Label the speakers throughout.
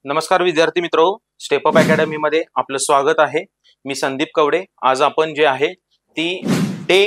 Speaker 1: नमस्कार विद्यार्थी मित्रो, स्टेप अप अकॅडमी मध्ये आपलं स्वागत आहे। मी संदीप कवडे। आज आपण जे आहे ती डे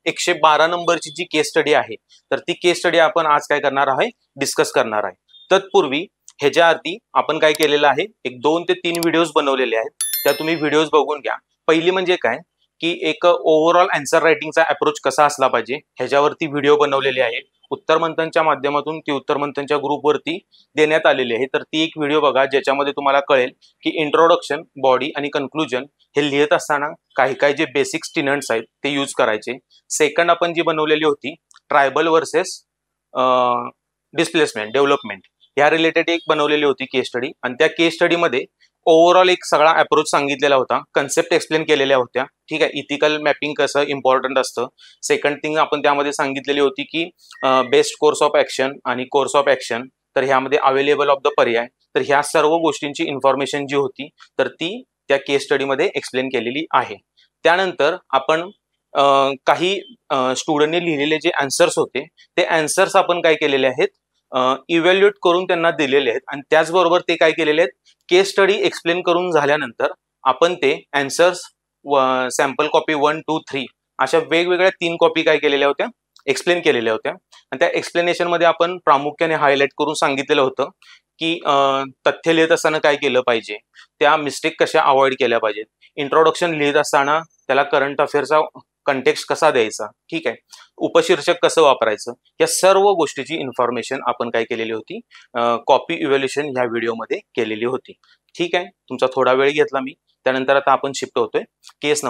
Speaker 1: 112 नंबरची जी केस स्टडी आहे तर ती केस स्टडी आपण आज काय करणार आहे, डिस्कस करणार आहे। तत्पूर्वी ह्याच्या आधी आपण काय केलेलं आहे, एक 2 ते 3 व्हिडिओज बनवलेले आहेत, त्या तुम्ही व्हिडिओज बघून घ्या। पहिली म्हणजे काय की एक ओव्हरऑल आन्सर रायटिंगचा अप्रोच कसा असला पाहिजे ह्याच्यावरती व्हिडिओ बनवलेले आहे। उत्तर मंथनच्या माध्यमातून ती उत्तर मंथनच्या ग्रुपवरती देण्यात आलेली आहे, तर ती एक व्हिडिओ बघा ज्याच्यामध्ये तुम्हाला कळेल की इंट्रोडक्शन, बॉडी आणि कन्क्लुजन हे लिहित असताना काही काही जे बेसिक स्टिनंट्स आहेत ते यूज करायचे। सेकंड आपण जी बनवलेली होती ट्रायबल वर्सेस डिस्प्लेसमेंट डेव्हलपमेंट या रिलेटेड एक बनवलेली होती केस स्टडी, आणि त्या केस स्टडी मध्ये ओव्हरऑल एक सगळा अप्रोच सांगितलेला होता, कन्सेप्ट एक्सप्लेन केलेल्या होत्या। ठीक आहे, इथिकल मॅपिंग कसं इम्पॉर्टंट असतं। सेकंड थिंग आपण त्यामध्ये सांगितलेली होती की बेस्ट कोर्स ऑफ ऍक्शन आणि कोर्स ऑफ ऍक्शन, तर ह्यामध्ये अवेलेबल ऑफ द पर्याय, तर ह्या सर्व गोष्टींची इन्फॉर्मेशन जी होती तर ती त्या केस स्टडी मध्ये एक्सप्लेन केलेली आहे। त्यानंतर आपण काही स्टुडंटने लिहिलेले जे आन्सर्स होते ते आन्सर्स आपण काय केलेले आहेत, इव्हॅल्युएट करून त्यांना दिलेले आहेत, आणि त्याचबरोबर ते काय केलेले आहेत, केस स्टडी एक्सप्लेन करून झाल्यानंतर आपण ते आन्सर्स सॅम्पल कॉपी 1, 2, 3 अशा वेगवेगळ्या 3 कॉपी काय केलेल्या होत्या, एक्सप्लेन केलेल्या होत्या। आणि त्या एक्सप्लेनेशन मध्ये आपण प्रामुख्याने हायलाइट करून सांगितलेलं होतं की तथ्य लिहित असताना काय केलं पाहिजे, त्या मिस्टेक कशा अवॉइड केल्या पाहिजेत, इंट्रोडक्शन लिहित असताना त्याला करंट अफेअरचा कंटेक्स्ट कसा द्यायचा, ठीक आहे, उपशीर्षक कसं वापरायचं, या सर्व गोष्टीची इन्फॉर्मेशन आपण काय केलेली होती, कॉपी इव्हॅल्युएशन ह्या व्हिडिओमध्ये केलेली होती। ठीक आहे, तुमचा थोडा वेळ घेतला मी। त्यानंतर आता आपण शिफ्ट होतोय केस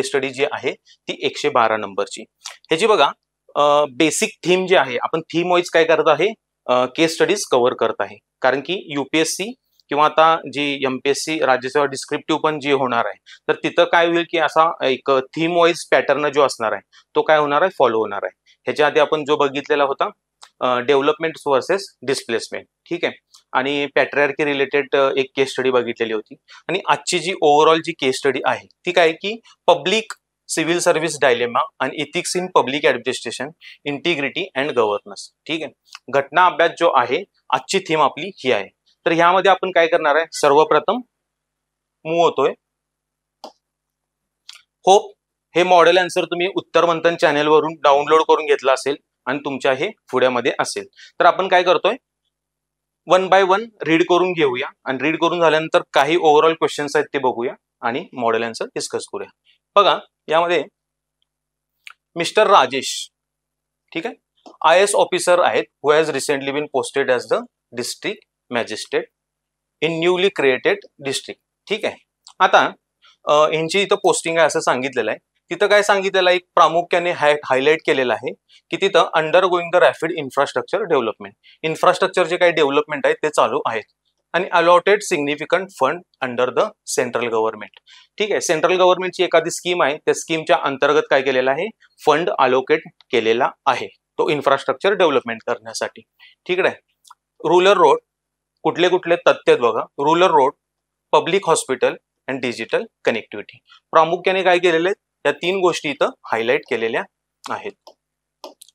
Speaker 1: स्टडी जी आहे ती 112 नंबरची। ह्याची बघा बेसिक थीम जी आहे, आपण थीम वाईज काय करत आहे, केस स्टडीज कव्हर करत आहे, कारण की यूपीएससी किंवा आता जी एमपीएससी राज्यसेवा डिस्क्रिप्टिव्ह पण जी होणार आहे तर तिथं काय होईल की असा एक थीम वाईज पॅटर्न जो असणार आहे तो काय होणार आहे, फॉलो होणार आहे। ह्याच्या आधी आपण जो बघितलेला होता डेव्हलपमेंट वर्सेस डिस्प्लेसमेंट, ठीक आहे, आणि पॅट्रियार्की रिलेटेड एक केस स्टडी बघितलेली होती। आणि आजची जी ओव्हरऑल जी केस स्टडी आहे ती काय की पब्लिक सिव्हिल सर्व्हिस डायलेमा आणि ethics in public administration, integrity and governance. ठीक आहे, घटना अभ्यास जो आहे आजची थीम आपली ही आहे। तर ह्यामध्ये आपण काय करणार आहे, सर्वप्रथम मूव्ह होतोय। होप हे मॉडेल आन्सर तुम्ही उत्तर मंथन चॅनेल वरून डाउनलोड करून घेतला असेल आणि तुमच्या हे पुढ्यामध्ये असेल, तर आपण काय करतोय, 1 बाय 1 रीड करून घेऊया, आणि रीड करून झाल्यानंतर काही ओव्हरऑल क्वेश्चन्स आहेत ते बघूया आणि मॉडेल आन्सर डिस्कस करूया। बघा यामध्ये मिस्टर राजेश, ठीक आहे, IAS ऑफिसर आहेत, who has recently been posted as the district magistrate in newly created district. ठीक आहे, आता यांची इथं पोस्टिंग आहे असं सांगितलेलं आहे। तिथं काय सांगितलेलं आहे, एक प्रामुख्याने हायलाइट केलेलं आहे की तिथं undergoing the rapid infrastructure development, इन्फ्रास्ट्रक्चरचे काही डेव्हलपमेंट आहेत ते चालू आहेत, आणि allotted significant fund under the central government. ठीक आहे, सेंट्रल गव्हर्नमेंटची एखादी स्कीम आहे, त्या स्कीमच्या अंतर्गत काय केलेलं आहे, फंड अलोकेट केलेला आहे तो इन्फ्रास्ट्रक्चर डेव्हलपमेंट करण्यासाठी। ठीक आहे, रुरल रोड कुठले कुठले तथ्य बघा, rural road, public hospital and digital connectivity, प्रामुख्याने काय केलेले आहेत, या 3 गोष्टी इथं हायलाइट केलेल्या आहेत,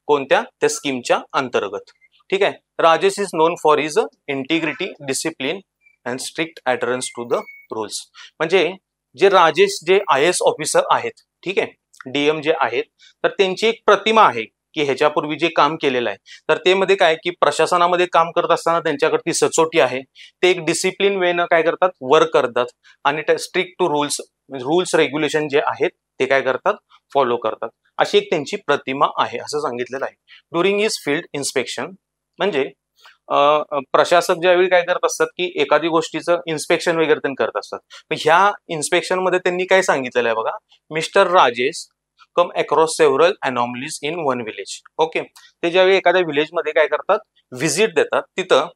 Speaker 1: कोणत्या, त्या स्कीमच्या अंतर्गत। ठीक आहे, Rajesh is known for his integrity, discipline and strict adherence to the rules. म्हणजे जे राजेश जे IAS ऑफिसर आहेत, ठीक आहे, DM जे आहेत, तर त्यांची एक प्रतिमा आहे की ह्याच्यापूर्वी जे काम केलेलं आहे तर ते मध्ये काय की प्रशासनामध्ये काम करत असताना त्यांच्याकडे सचोटी आहे, ते एक डिसिप्लिन वेनं काय करतात, वर्क करतात, आणि स्ट्रिक्ट टू रूल्स रेग्युलेशन जे आहेत ते काय करतात, फॉलो करतात, अशी एक त्यांची प्रतिमा आहे असं सांगितलेलं आहे। ड्युरिंग हिज फील्ड इन्स्पेक्शन, म्हणजे प्रशासक ज्यावेळी काय करत असतात की एखादी गोष्टीचं इन्स्पेक्शन वगैरे त्यांनी करत असतात, ह्या इन्स्पेक्शन मध्ये त्यांनी काय सांगितलेलं आहे बघा, mister Rajesh come across several anomalies in one village. Okay, ते ज्यावेळी एखाद्या विलेज मध्ये काय करतात, व्हिजिट देतात, तिथं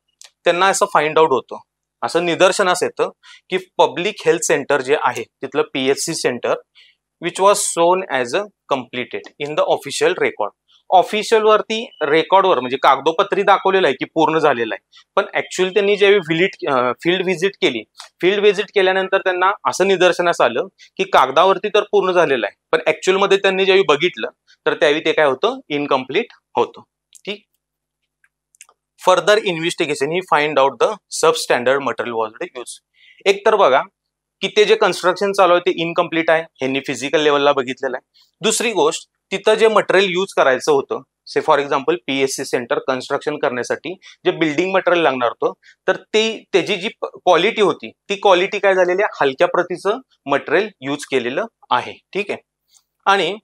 Speaker 1: त्यांना असं फाइंड आउट होतं, असं निदर्शनास येतं की पब्लिक हेल्थ सेंटर जे आहे तिथलं PHC centre which was shown as a completed in the official record, official वरती रेकॉर्डवर म्हणजे कागदोपत्री दाखवलेलं आहे की पूर्ण झालेलं आहे, पण ऍक्च्युअली त्यांनी ज्यावेळी फील्ड व्हिजिट केल्यानंतर त्यांना असं निदर्शनास आलं की कागदावरती तर पूर्ण झालेलं आहे, पण ऍक्च्युअल मध्ये त्यांनी ज्यावेळी बघितलं तर त्यावेळी ते काय होतं, इनकम्प्लीट होतं। ठीक, further investigation he find out the sub standard material was use. एक तर बघा की ते जे कन्स्ट्रक्शन चालू आहे ते इनकम्प्लीट आहे, ह्यांनी फिजिकल लेवलला बघितलेलं आहे. दुसरी गोष्ट, तिथं जे मटेरियल यूज करायचं होतं, say for example PSC centre construction करण्यासाठी जे बिल्डिंग मटेरियल लागणार होतं, तर त्याची जी क्वालिटी होती ती क्वालिटी काय झालेली आहे, हलक्या प्रतीचं मटेरियल यूज केलेलं आहे. ठीक आहे. आणि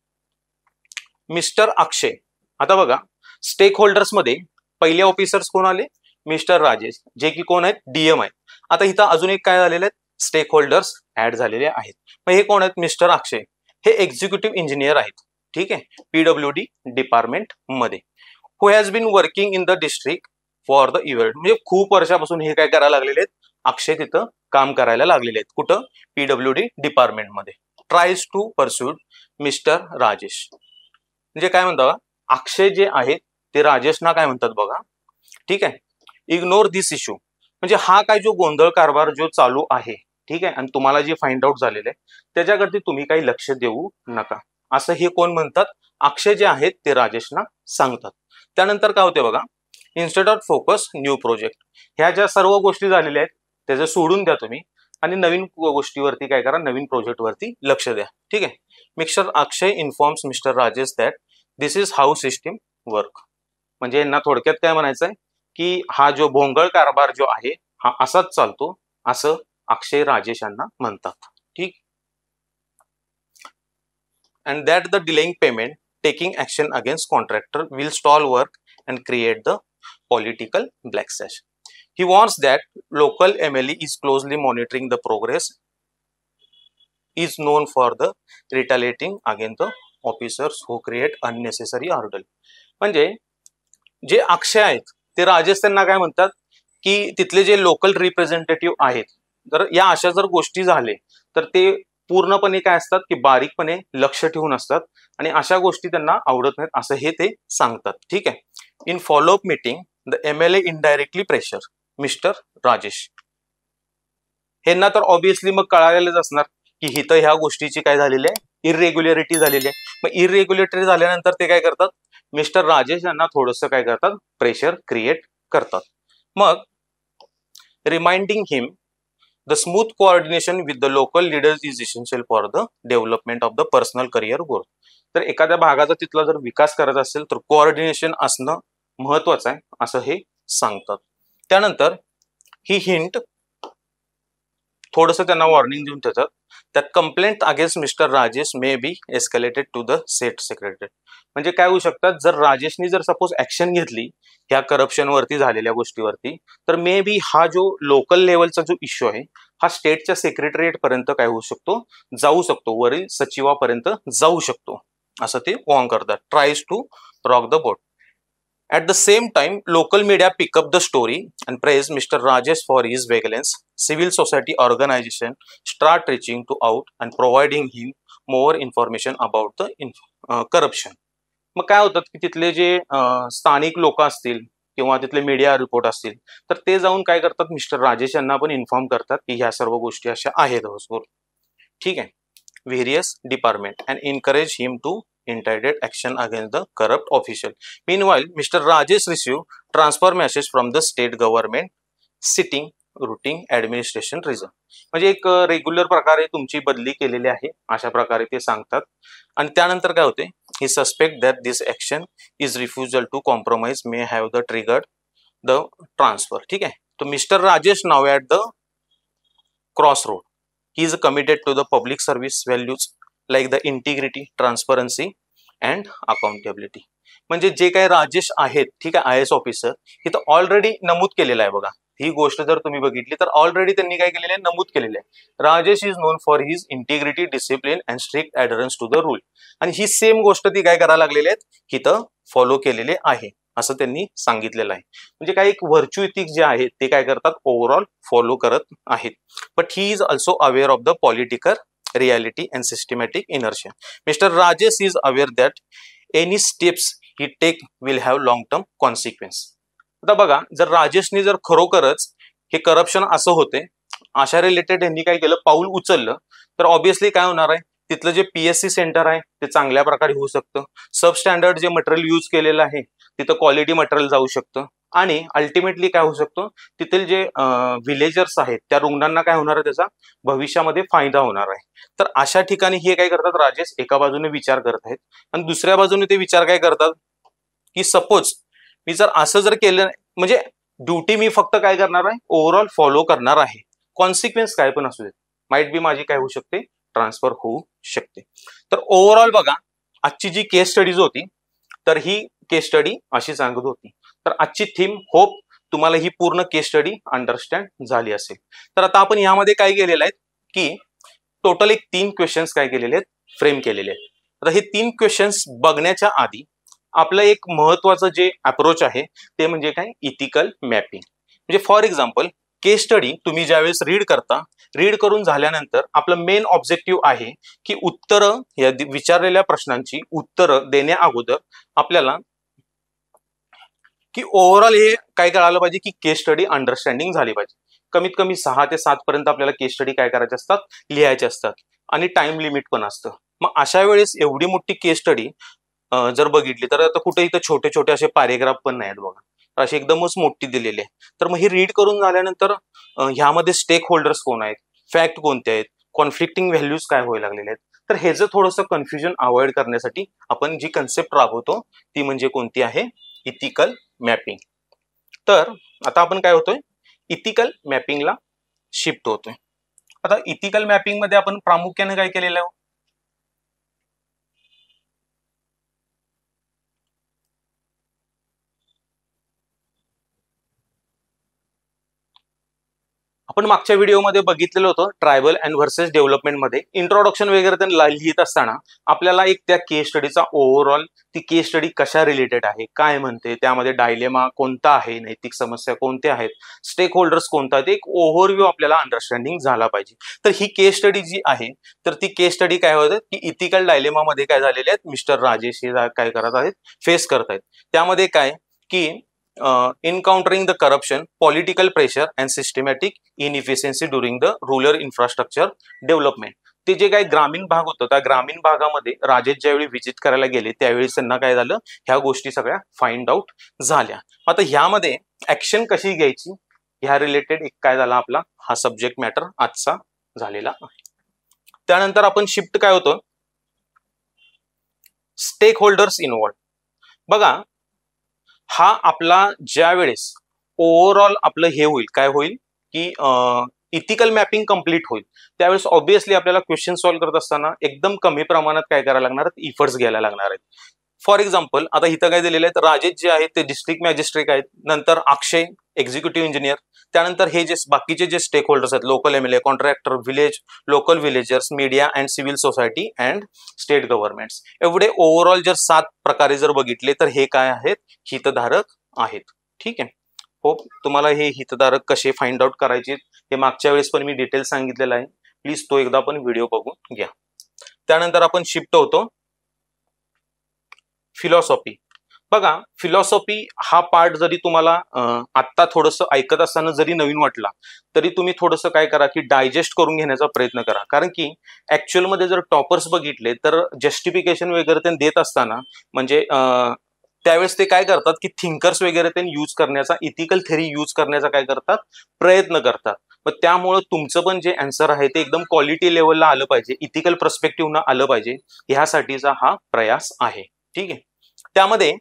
Speaker 1: मिस्टर अक्षय, आता बघा स्टेक होल्डर्स मध्ये पहिले ऑफिसर्स कोण आले, मिस्टर राजेश, जे की कोण आहेत, DM आहेत. आता इथं अजून एक काय झालेले आहेत, स्टेक होल्डर्स ऍड झालेले आहेत. मग हे कोण आहेत, मिस्टर अक्षय, हे एक्झिक्युटिव्ह इंजिनियर आहेत. ठीक आहे, PWD डिपार्टमेंट मध्ये, who has been working in the district for the event. म्हणजे खूप वर्षापासून हे काय करायला लागलेले आहेत, अक्षय तिथं काम करायला लागलेले आहेत. कुठं, PWD डिपार्टमेंट मध्ये. Tries to pursue mister Rajesh. म्हणजे काय म्हणता, अक्षय जे आहेत ते राजेशना काय म्हणतात बघा. ठीक आहे, इग्नोर दिस इश्यू. म्हणजे हा काय जो गोंधळ कारभार जो चालू आहे, ठीक आहे, आणि तुम्हाला जे फाइंड आउट झालेलं आहे त्याच्याकडे तुम्ही काही लक्ष देऊ नका, असं हे कोण म्हणतात, अक्षय जे आहेत ते राजेशना सांगतात. त्यानंतर काय होते बघा, instead of focus new project. ह्या ज्या सर्व गोष्टी झालेल्या आहेत त्याचं सोडून द्या तुम्ही आणि नवीन गोष्टीवरती काय करा, नवीन प्रोजेक्ट वरती लक्ष द्या. ठीक आहे. Mister Akshay informs mister Rajesh that this is how system work. म्हणजे यांना थोडक्यात काय म्हणायचं आहे की हा जो भोंगळ कारभार जो आहे हा असाच चालतो, असं अक्षय राजेश यांना म्हणतात. ठीक. and that the delaying payment, taking action against contractor will stall work and create the political backlash. He warns that local MLA is closely monitoring the progress, is known for the retaliating against the officers who create unnecessary hurdle. म्हणजे जे अक्षय आहेत ते राजेश त्यांना काय म्हणतात की तिथले जे लोकल रिप्रेझेंटेटिव्ह आहेत, जर या अशा जर गोष्टी झाले तर ते पूर्णपणे काय असतात की बारीकपणे लक्ष ठेवून असतात आणि अशा गोष्टी त्यांना आवडत नाहीत असं हे ते सांगतात. ठीक आहे. In follow up meeting the MLA indirectly pressure mister Rajesh. ह्यांना तर ऑब्विसली मग कळालेलंच असणार की हिथं ह्या गोष्टीची काय झालेली आहे, इरेग्युलरिटी झालेली आहे. मग इरेग्युलरिटी झाल्यानंतर ते काय करतात, मिस्टर राजेश यांना थोडंसं काय करतात, प्रेशर क्रिएट करतात. मग reminding him the smooth coordination with the local leaders is essential for the development of the personal career growth. तर एखाद्या भागाचा तिथला जर विकास करायचा असेल तर कोऑर्डिनेशन असणं महत्वाचं आहे असं हे सांगतात. त्यानंतर ही हिंट थोडंसं त्यांना वॉर्निंग देऊन देतात that complaint against mister Rajesh may be escalated to the state secretary. म्हणजे काय होऊ शकतात, जर राजेशनी जर सपोज ऍक्शन घेतली ह्या करप्शन वरती झालेल्या गोष्टीवरती, तर मे बी हा जो लोकल लेवलचा जो इश्यू आहे हा स्टेटच्या सेक्रेटरिएट पर्यंत काय होऊ शकतो, जाऊ शकतो, वरील सचिवापर्यंत जाऊ शकतो असं ते वॉर्न करतात. Tries to rock the boat. At the same time, local media pick up the story and praise Mr. Rajesh for his vigilance. Civil society organization start reaching out and providing him more information about the corruption. मग काय होतात की तिथले जे स्थानिक लोक असतील किंवा तिथले मीडिया रिपोर्ट असतील तर ते जाऊन काय करतात, मिस्टर राजेश यांना पण इन्फॉर्म करतात की ह्या सर्व गोष्टी अशा आहेत. ठीक आहे. Various department and encourage him to intended action against the corrupt official. Meanwhile, Mr. Rajesh received transfer message from the state government sitting routine administration reason. म्हणजे एक रेग्युलर प्रकारे तुमची बदली केलेली आहे अशा प्रकारे ते सांगतात. आणि त्यानंतर काय होते, he suspect that this action is refusal to compromise may have the triggered the transfer. ठीक आहे. तो mister Rajesh now at the crossroad. He is committed to the public service values like the integrity, transparency and accountability. म्हणजे जे काही राजेश आहेत, ठीक आहे, IAS officer, इथं ऑलरेडी नमूद केलेलं आहे बघा. ही गोष्ट जर तुम्ही बघितली तर ऑलरेडी त्यांनी काय केलेलं आहे, नमूद केलेलं आहे. Rajesh is known for his integrity, discipline and strict adherence to the rule. आणि ही सेम गोष्ट ती काय करायला लागलेली आहेत, इथं फॉलो केलेले आहे असं त्यांनी सांगितलेलं आहे. म्हणजे काही एक व्हर्च्यू इथिक्स जे आहेत ते काय करतात, ओव्हरऑल फॉलो करत आहेत. But he is also aware of the political reality and systematic inertia. Mr. Rajesh is aware that any steps he take will have long term consequence. आता बघा, जर राजेशनी जर खरोखरच हे करप्शन असं होते अशा रिलेटेड यांनी काय केलं, पाऊल उचललं, तर ऑब्विसली काय होणार आहे, तिथलं जे PSC सेंटर आहे ते चांगल्या प्रकारे होऊ शकतं. सब स्टँडर्ड जे मटेरियल यूज केलेलं आहे तिथं क्वालिटी मटेरियल जाऊ शकतं. आणि अल्टिमेटली काय होऊ शकतो, तिथील जे विलेजर्स आहेत त्या रुग्णांना काय होणार आहे, त्याचा भविष्यामध्ये फायदा होणार आहे. तर अशा ठिकाणी हे काय करतात, राजेश एका बाजूने विचार करत आहेत आणि दुसऱ्या बाजूने ते विचार काय करतात की सपोज मी जर असं जर केलं, म्हणजे ड्युटी मी फक्त काय करणार आहे, ओव्हरऑल फॉलो करणार आहे, कॉन्सिक्वेन्स काय पण असू देत, माइट बी माझी काय होऊ शकते, ट्रान्सफर होऊ शकते. तर ओव्हरऑल बघा आजची जी केस स्टडीज होती तर ही केस स्टडी अशी सांगत होती. तर आजची थीम होप तुम्हाला ही पूर्ण केस स्टडी अंडरस्टँड झाली असेल. तर आता आपण यामध्ये काय केलेलं आहे की टोटल एक 3 क्वेश्चन्स काय केलेले आहेत, फ्रेम केलेले आहेत. आता हे 3 क्वेश्चन्स बघण्याच्या आधी आपलं एक महत्वाचं जे अप्रोच आहे ते म्हणजे काय, इथिकल मॅपिंग. म्हणजे फॉर एक्झाम्पल केस स्टडी तुम्ही ज्यावेळेस रीड करता, रीड करून झाल्यानंतर आपलं मेन ऑब्जेक्टिव्ह आहे की उत्तरं या विचारलेल्या प्रश्नांची उत्तरं देण्या अगोदर आपल्याला की ओव्हरऑल हे काय कळालं पाहिजे की केस स्टडी अंडरस्टँडिंग झाली पाहिजे. कमीत कमी 6 ते 7 पर्यंत आपल्याला केस स्टडी काय करायचे असतात, लिहायचे असतात आणि टाइम लिमिट पण असतं. मग अशा वेळेस एवढी मोठी केस स्टडी जर बघितली तर आता कुठे इथं छोटे छोटे असे पॅरेग्राफ पण नाहीत बघा, अशी एकदमच मोठी दिलेली आहे. तर मग ही रीड करून झाल्यानंतर ह्यामध्ये स्टेक होल्डर्स कोण आहेत, फॅक्ट कोणते आहेत, कॉन्फ्लिक्टिंग व्हॅल्यूज काय व्हायला लागलेले आहेत. तर हे जर थोडंसं कन्फ्युजन अवॉइड करण्यासाठी आपण जी कन्सेप्ट राबवतो ती म्हणजे कोणती आहे, इथिकल मॅपिंग. तर आता आपण काय होतोय, इथिकल मॅपिंगला शिफ्ट होतोय. आता इथिकल मॅपिंग मध्ये आपण प्रामुख्याने काय केलेलं आहे, आपण मागच्या व्हिडिओमध्ये बघितलेलं होतं ट्रायबल अँड व्हर्सेस डेव्हलपमेंट मध्ये इंट्रोडक्शन वगैरे त्यांना लिहित असताना आपल्याला एक त्या केस स्टडीचा ओव्हरऑल ती केस स्टडी कशा रिलेटेड आहे, काय म्हणते, त्यामध्ये डायलेमा कोणता आहे, नैतिक समस्या कोणत्या आहेत, स्टेक होल्डर्स कोणता आहेत, एक ओव्हरव्ह्यू आपल्याला अंडरस्टँडिंग झाला पाहिजे. तर ही केस स्टडी जी आहे तर ती केस स्टडी काय होत की इथिकल डायलेमामध्ये काय झालेले आहेत, मिस्टर राजेश हे काय करत आहेत, फेस करत आहेत. त्यामध्ये काय की encountering the corruption, political pressure and systematic inefficiency during the rural infrastructure development. ते जे काही ग्रामीण भाग होतं त्या ग्रामीण भागामध्ये राजेश ज्यावेळी व्हिजिट करायला गेले त्यावेळी त्यांना काय झालं, ह्या गोष्टी सगळ्या फाइंड आउट झाल्या. आता ह्यामध्ये ऍक्शन कशी घ्यायची ह्या रिलेटेड एक काय झाला आपला हा सब्जेक्ट मॅटर आजचा झालेला आहे. त्यानंतर आपण शिफ्ट काय होतं, स्टेक होल्डर्स इन्व्हॉल्व. बघा हा आपला ज्या वेळेस ओव्हरऑल आपलं हे होईल, काय होईल की इथिकल मॅपिंग कम्प्लीट होईल त्यावेळेस ऑब्विसली आपल्याला क्वेश्चन सॉल्व्ह करत असताना एकदम कमी प्रमाणात काय करायला लागणार आहेत, इफर्ट्स घ्यायला लागणार आहेत. फॉर एक्झाम्पल आता इथं काय दिलेलं आहे, राजेश जे आहेत ते डिस्ट्रिक्ट मॅजिस्ट्रेट आहेत, नंतर अक्षय एक्झिक्युटिव्ह इंजिनियर, त्यानंतर हे जे बाकीचे जे स्टेक होल्डर्स आहेत, local MLA, contractor, village local villagers, media and civil society and state governments, एवढे ओव्हरऑल जर 7 प्रकारे जर बघितले तर हे काय आहेत, हितधारक आहेत. ठीक आहे, होप तुम्हाला हे हितधारक कसे फाइंड आउट करायचे हे मागच्या वेळेस पण मी डिटेल सांगितलेलं आहे, प्लीज तो एकदा पण व्हिडिओ बघून घ्या. त्यानंतर आपण शिफ्ट होतो फिलॉसॉफी. बघा फिलॉसॉफी हा पार्ट जरी तुम्हाला आत्ता थोडंसं ऐकत असताना जरी नवीन वाटला तरी तुम्ही थोडंसं काय करा की डायजेस्ट करून घेण्याचा प्रयत्न करा, कारण की ऍक्च्युअल मध्ये जर टॉपर्स बघितले तर जस्टिफिकेशन वगैरे ते देत असताना म्हणजे त्यावेळेस ते काय करतात की थिंकर्स वगैरे ते यूज करण्याचा, इथिकल थेरी यूज करण्याचा काय करतात, प्रयत्न करतात. मग त्यामुळं तुमचं पण जे आन्सर आहे ते एकदम क्वालिटी लेवलला आलं पाहिजे, इथिकल पर्स्पेक्टिव्हनं आलं पाहिजे, ह्यासाठीचा हा प्रयास आहे. ठीक आहे, त्यामध्ये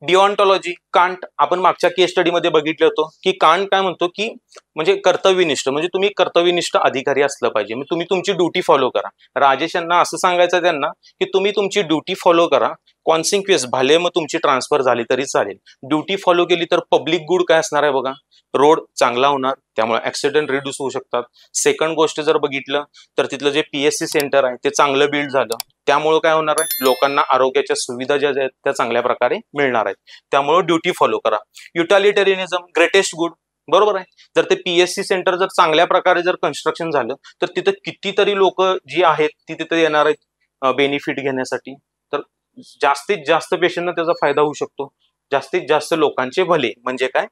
Speaker 1: डिऑन्टॉलॉजी, कांट आपण मागच्या केस स्टडीमध्ये बघितलं होतं की कांट काय म्हणतो की म्हणजे कर्तव्यनिष्ठ, म्हणजे तुम्ही कर्तव्यनिष्ठ अधिकारी असलं पाहिजे, म्हणजे तुम्ही तुमची ड्युटी फॉलो करा. राजेश यांना असं सांगायचं त्यांना की तुम्ही तुमची ड्युटी फॉलो करा, कॉन्सिक्वेन्स भले मग तुमची ट्रान्सफर झाली तरी चालेल, ड्युटी फॉलो केली तर पब्लिक गुड काय असणार आहे बघा, रोड चांगला होणार, त्यामुळे ऍक्सिडेंट रिड्यूस होऊ शकतात. सेकंड गोष्ट जर बघितलं तर तिथलं जे पीएससी सेंटर आहे ते चांगलं बिल्ड झालं, त्यामुळे काय होणार आहे, लोकांना आरोग्याच्या सुविधा ज्या आहेत त्या चांगल्या प्रकारे मिळणार आहेत, त्यामुळे ड्युटी फॉलो करा. युटॅलिटेरियनिझम ग्रेटेस्ट गुड, बरोबर आहे. जर ते पीएससी सेंटर जर चांगल्या प्रकारे जर कन्स्ट्रक्शन झालं तर तिथं कितीतरी लोक जी आहेत ती तिथे येणार आहेत बेनिफिट घेण्यासाठी, तर जास्तीत जास्त पेशंटना त्याचा फायदा होऊ शकतो, जास्तीत जास्त लोकांचे भले, म्हणजे काय,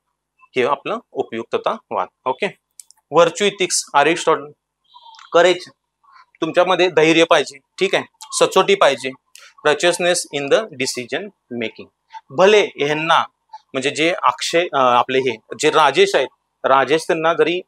Speaker 1: हे आपलं उपयुक्ततावाद. Okay, virtue ethics Aristotle, courage, तुमच्यामध्ये धैर्य पाहिजे, ठीक आहे, सचोटी पाहिजे, रचनेस इन द डिसिजन मेकिंग. भले ह्यांना म्हणजे जे अक्षय आपले हे जे राजेश आहेत, राजेश त्यांना जरी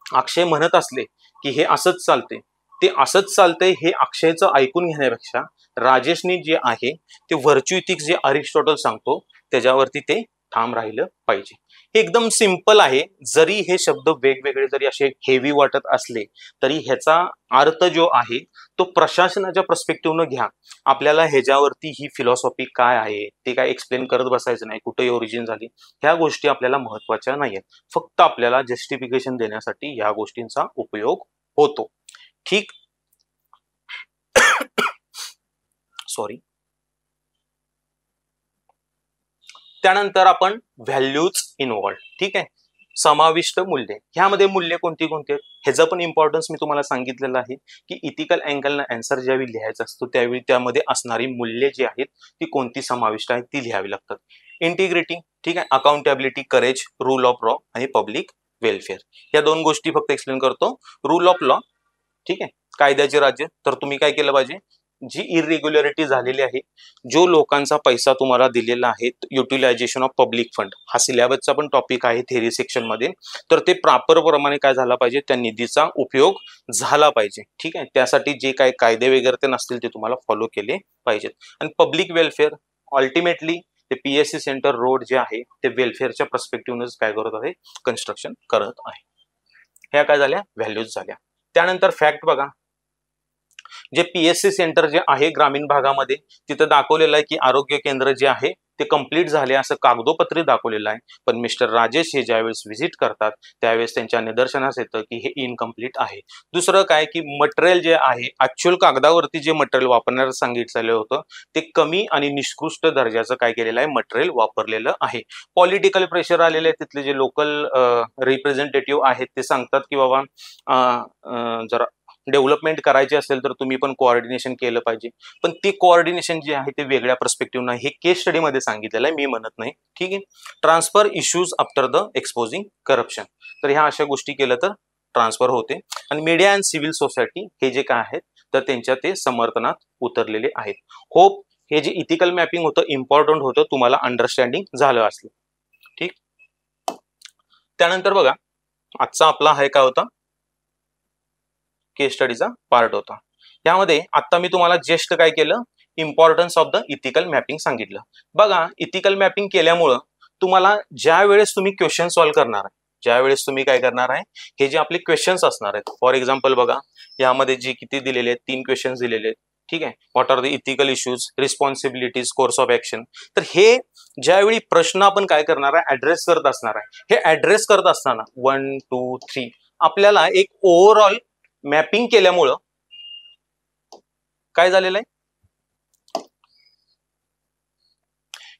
Speaker 1: अक्षय म्हणत असले की हे असंच चालते, ते असंच चालतंय हे अक्षयचं ऐकून घेण्यापेक्षा राजेशनी जे आहे ते व्हर्च्यू इथिक्स जे अरिस्टॉटल सांगतो त्याच्यावरती ते ठाम राहिलं पाहिजे. हे एकदम सिंपल आहे. जरी हे शब्द वेगवेगळे जरी असे हेवी वाटत असले तरी ह्याचा अर्थ जो आहे तो प्रशासनाच्या पर्स्पेक्टिव्हनं घ्या. आपल्याला ह्याच्यावरती ही फिलॉसॉफी काय आहे ते काय एक्सप्लेन करत बसायचं नाही, कुठे ओरिजिन झाली, ह्या गोष्टी आपल्याला महत्वाच्या नाही आहेत. फक्त आपल्याला जस्टिफिकेशन देण्यासाठी ह्या गोष्टींचा उपयोग होतो. ठीक, सॉरी. त्यानंतर आपण व्हॅल्यूज इन्व्हॉल्व. ठीक आहे, समाविष्ट मूल्ये. ह्यामध्ये मूल्ये कोणती कोणती आहेत ह्याचं पण इम्पॉर्टन्स मी तुम्हाला सांगितलेलं आहे की इथिकल अँगलनं आन्सर ज्यावेळी लिहायचा असतो त्यावेळी त्यामध्ये असणारी मूल्ये जी आहेत ती कोणती समाविष्ट आहेत ती लिहावी लागतात. इंटिग्रिटी, ठीक आहे, accountability, courage, rule of law आणि पब्लिक वेलफेअर. या दोन गोष्टी फक्त एक्सप्लेन करतो. रूल ऑफ लॉ, ठीक आहे, कायद्याचे राज्य. तर तुम्ही काय केलं पाहिजे, जी इरेग्युलरिटी झालेली आहे, जो लोकांचा पैसा तुम्हाला दिलेला आहे, युटिलायझेशन ऑफ पब्लिक फंड हा सिलेबसचा पण टॉपिक आहे थेरी सेक्शन मध्ये, तर ते प्रॉपर प्रमाणे काय झाला पाहिजे, त्या निधीचा उपयोग झाला पाहिजे. ठीक आहे, त्यासाठी जे काही कायदे वगैरे ते नसतील ते तुम्हाला फॉलो केले पाहिजेत. आणि पब्लिक वेलफेअर अल्टिमेटली ते पीएससी सेंटर रोड जे आहे ते वेलफेअरच्या पर्स्पेक्टिव्हनच काय करत आहे, कन्स्ट्रक्शन करत आहे. ह्या काय झाल्या, व्हॅल्यूज झाल्या. त्यानंतर फॅक्ट बघा, जे पीएससी सेंटर जे आहे ग्रामीण भागामध्ये तिथं दाखवलेलं आहे की आरोग्य केंद्र जे आहे ते कंप्लीट झाले असं कागदोपत्री दाखवलेलं आहे, पण मिस्टर राजेश हे ज्यावेळेस व्हिजिट करतात त्यावेळेस त्यांच्या निदर्शनास येतं की हे इनकम्प्लीट आहे. दुसरं काय की मटेरियल जे आहे ऍक्च्युअल कागदावरती जे मटेरियल वापरण्यास सांगितलेलं होतं ते कमी आणि निकृष्ट दर्जाचं काय केलेलं आहे, मटेरियल वापरलेलं आहे. पॉलिटिकल प्रेशर आलेले आहे, तिथले जे लोकल रिप्रेझेंटेटिव्ह आहेत ते सांगतात की बाबा जरा डेव्हलपमेंट करायची असेल तर तुम्ही पण कोऑर्डिनेशन केलं पाहिजे, पण ते कोऑर्डिनेशन जे आहे ते वेगळ्या पर्स्पेक्टिव्ह नाही, हे केस स्टडी मध्ये सांगितलेलं आहे, मी म्हणत नाही. ठीक आहे, transfer issues after the exposing corruption. तर ह्या अशा गोष्टी केलं तर ट्रान्सफर होते. आणि मीडिया अँड सिव्हिल सोसायटी हे जे काय आहेत तर त्यांच्या ते समर्थनात उतरलेले आहेत. होप हे जे इथिकल मॅपिंग होतं इम्पॉर्टंट होतं, तुम्हाला अंडरस्टँडिंग झालं असलं. ठीक, त्यानंतर बघा आजचा आपला आहे काय होता, केस स्टडीचा पार्ट होता. यामध्ये आता मी तुम्हाला जस्ट काय केलं, importance of the ethical mapping सांगितलं. बघा इथिकल मॅपिंग केल्यामुळं तुम्हाला ज्या वेळेस तुम्ही क्वेश्चन सॉल्व्ह करणार आहे, ज्या वेळेस तुम्ही काय करणार आहे, हे जे आपले क्वेश्चन्स असणार आहेत, फॉर एक्झाम्पल बघा यामध्ये जे किती दिलेले आहेत, 3 क्वेश्चन्स दिलेले आहेत. ठीक आहे, what are the ethical issues, responsibilities, course of action. तर हे ज्यावेळी प्रश्न आपण काय करणार आहे, ऍड्रेस करत असणार आहे, हे ऍड्रेस करत असताना 1 2 3 आपल्याला एक ओव्हरऑल मॅपिंग केल्यामुळं काय झालेलं आहे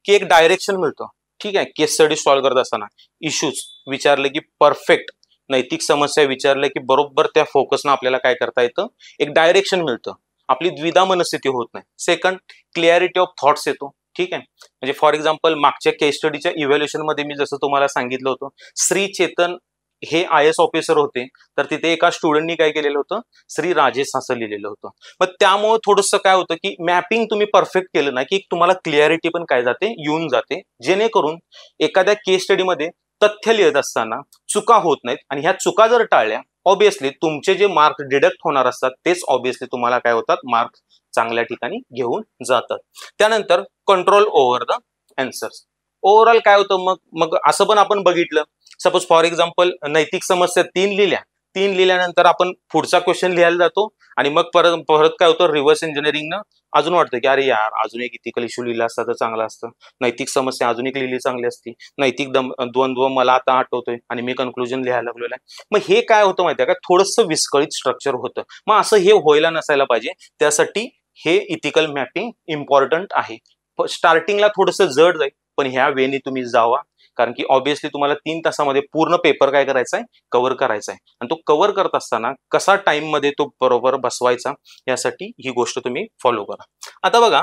Speaker 1: की एक डायरेक्शन मिळतं. ठीक आहे, केस स्टडी सॉल्व्ह करत असताना इश्यूज विचारले की परफेक्ट, नैतिक समस्या विचारले की बरोबर त्या फोकसनं आपल्याला काय करता येतं, एक डायरेक्शन मिळतं, आपली द्विधा मनस्थिती होत नाही. सेकंड, क्लिअरिटी ऑफ थॉट्स येतो. ठीक आहे, म्हणजे फॉर एक्झाम्पल मागच्या केस स्टडीच्या इव्हॅल्युएशन मध्ये मी जसं तुम्हाला सांगितलं होतं, श्री चेतन हे IAS ऑफिसर होते, तर तिथे एका स्टुडंटनी काय केलेलं होतं, श्री राजेश असं लिहिलेलं होतं. मग त्यामुळे थोडंसं काय होतं की मॅपिंग तुम्ही परफेक्ट केलं ना की तुम्हाला क्लिअरिटी पण काय जाते, येऊन जाते, जेणेकरून एखाद्या केस स्टडीमध्ये तथ्य लिहित असताना चुका होत नाहीत. आणि ह्या चुका जर टाळल्या ऑब्विसली तुमचे जे मार्क डिडक्ट होणार असतात तेच ऑब्विसली तुम्हाला काय होतात, मार्क चांगल्या ठिकाणी घेऊन जातात. त्यानंतर control over the answers. Overall काय होतं, मग असं पण आपण बघितलं, सपोज फॉर एक्झाम्पल नैतिक समस्या 3 लिहिल्या, 3 लिहिल्यानंतर आपण पुढचा क्वेश्चन लिहायला जातो आणि मग परत काय होतं, रिव्हर्स इंजिनिअरिंगनं अजून वाटतं की अरे यार अजून एक इथिकल इश्यू लिहिला असता तर चांगला असतं, नैतिक समस्या अजून एक लिहिली चांगली असती, नैतिक द्वंद्व मला आता आठवतोय आणि मी कन्क्लुजन लिहायला लागलेलं आहे. मग हे काय होतं माहिती आहे का, थोडंसं विस्कळीत स्ट्रक्चर होतं. मग असं हे व्हायला नसायला पाहिजे, त्यासाठी हे इथिकल मॅपिंग इम्पॉर्टंट आहे. स्टार्टिंगला थोडंसं जड जाईल पण ह्या वेनी तुम्ही जावा, कारण की ऑब्विसली तुम्हाला 3 तासामध्ये पूर्ण पेपर काय करायचा आहे, कव्हर करायचा आहे. आणि तो कव्हर करत असताना कसा टाइम मध्ये तो बरोबर बसवायचा यासाठी ही गोष्ट तुम्ही फॉलो करा. आता बघा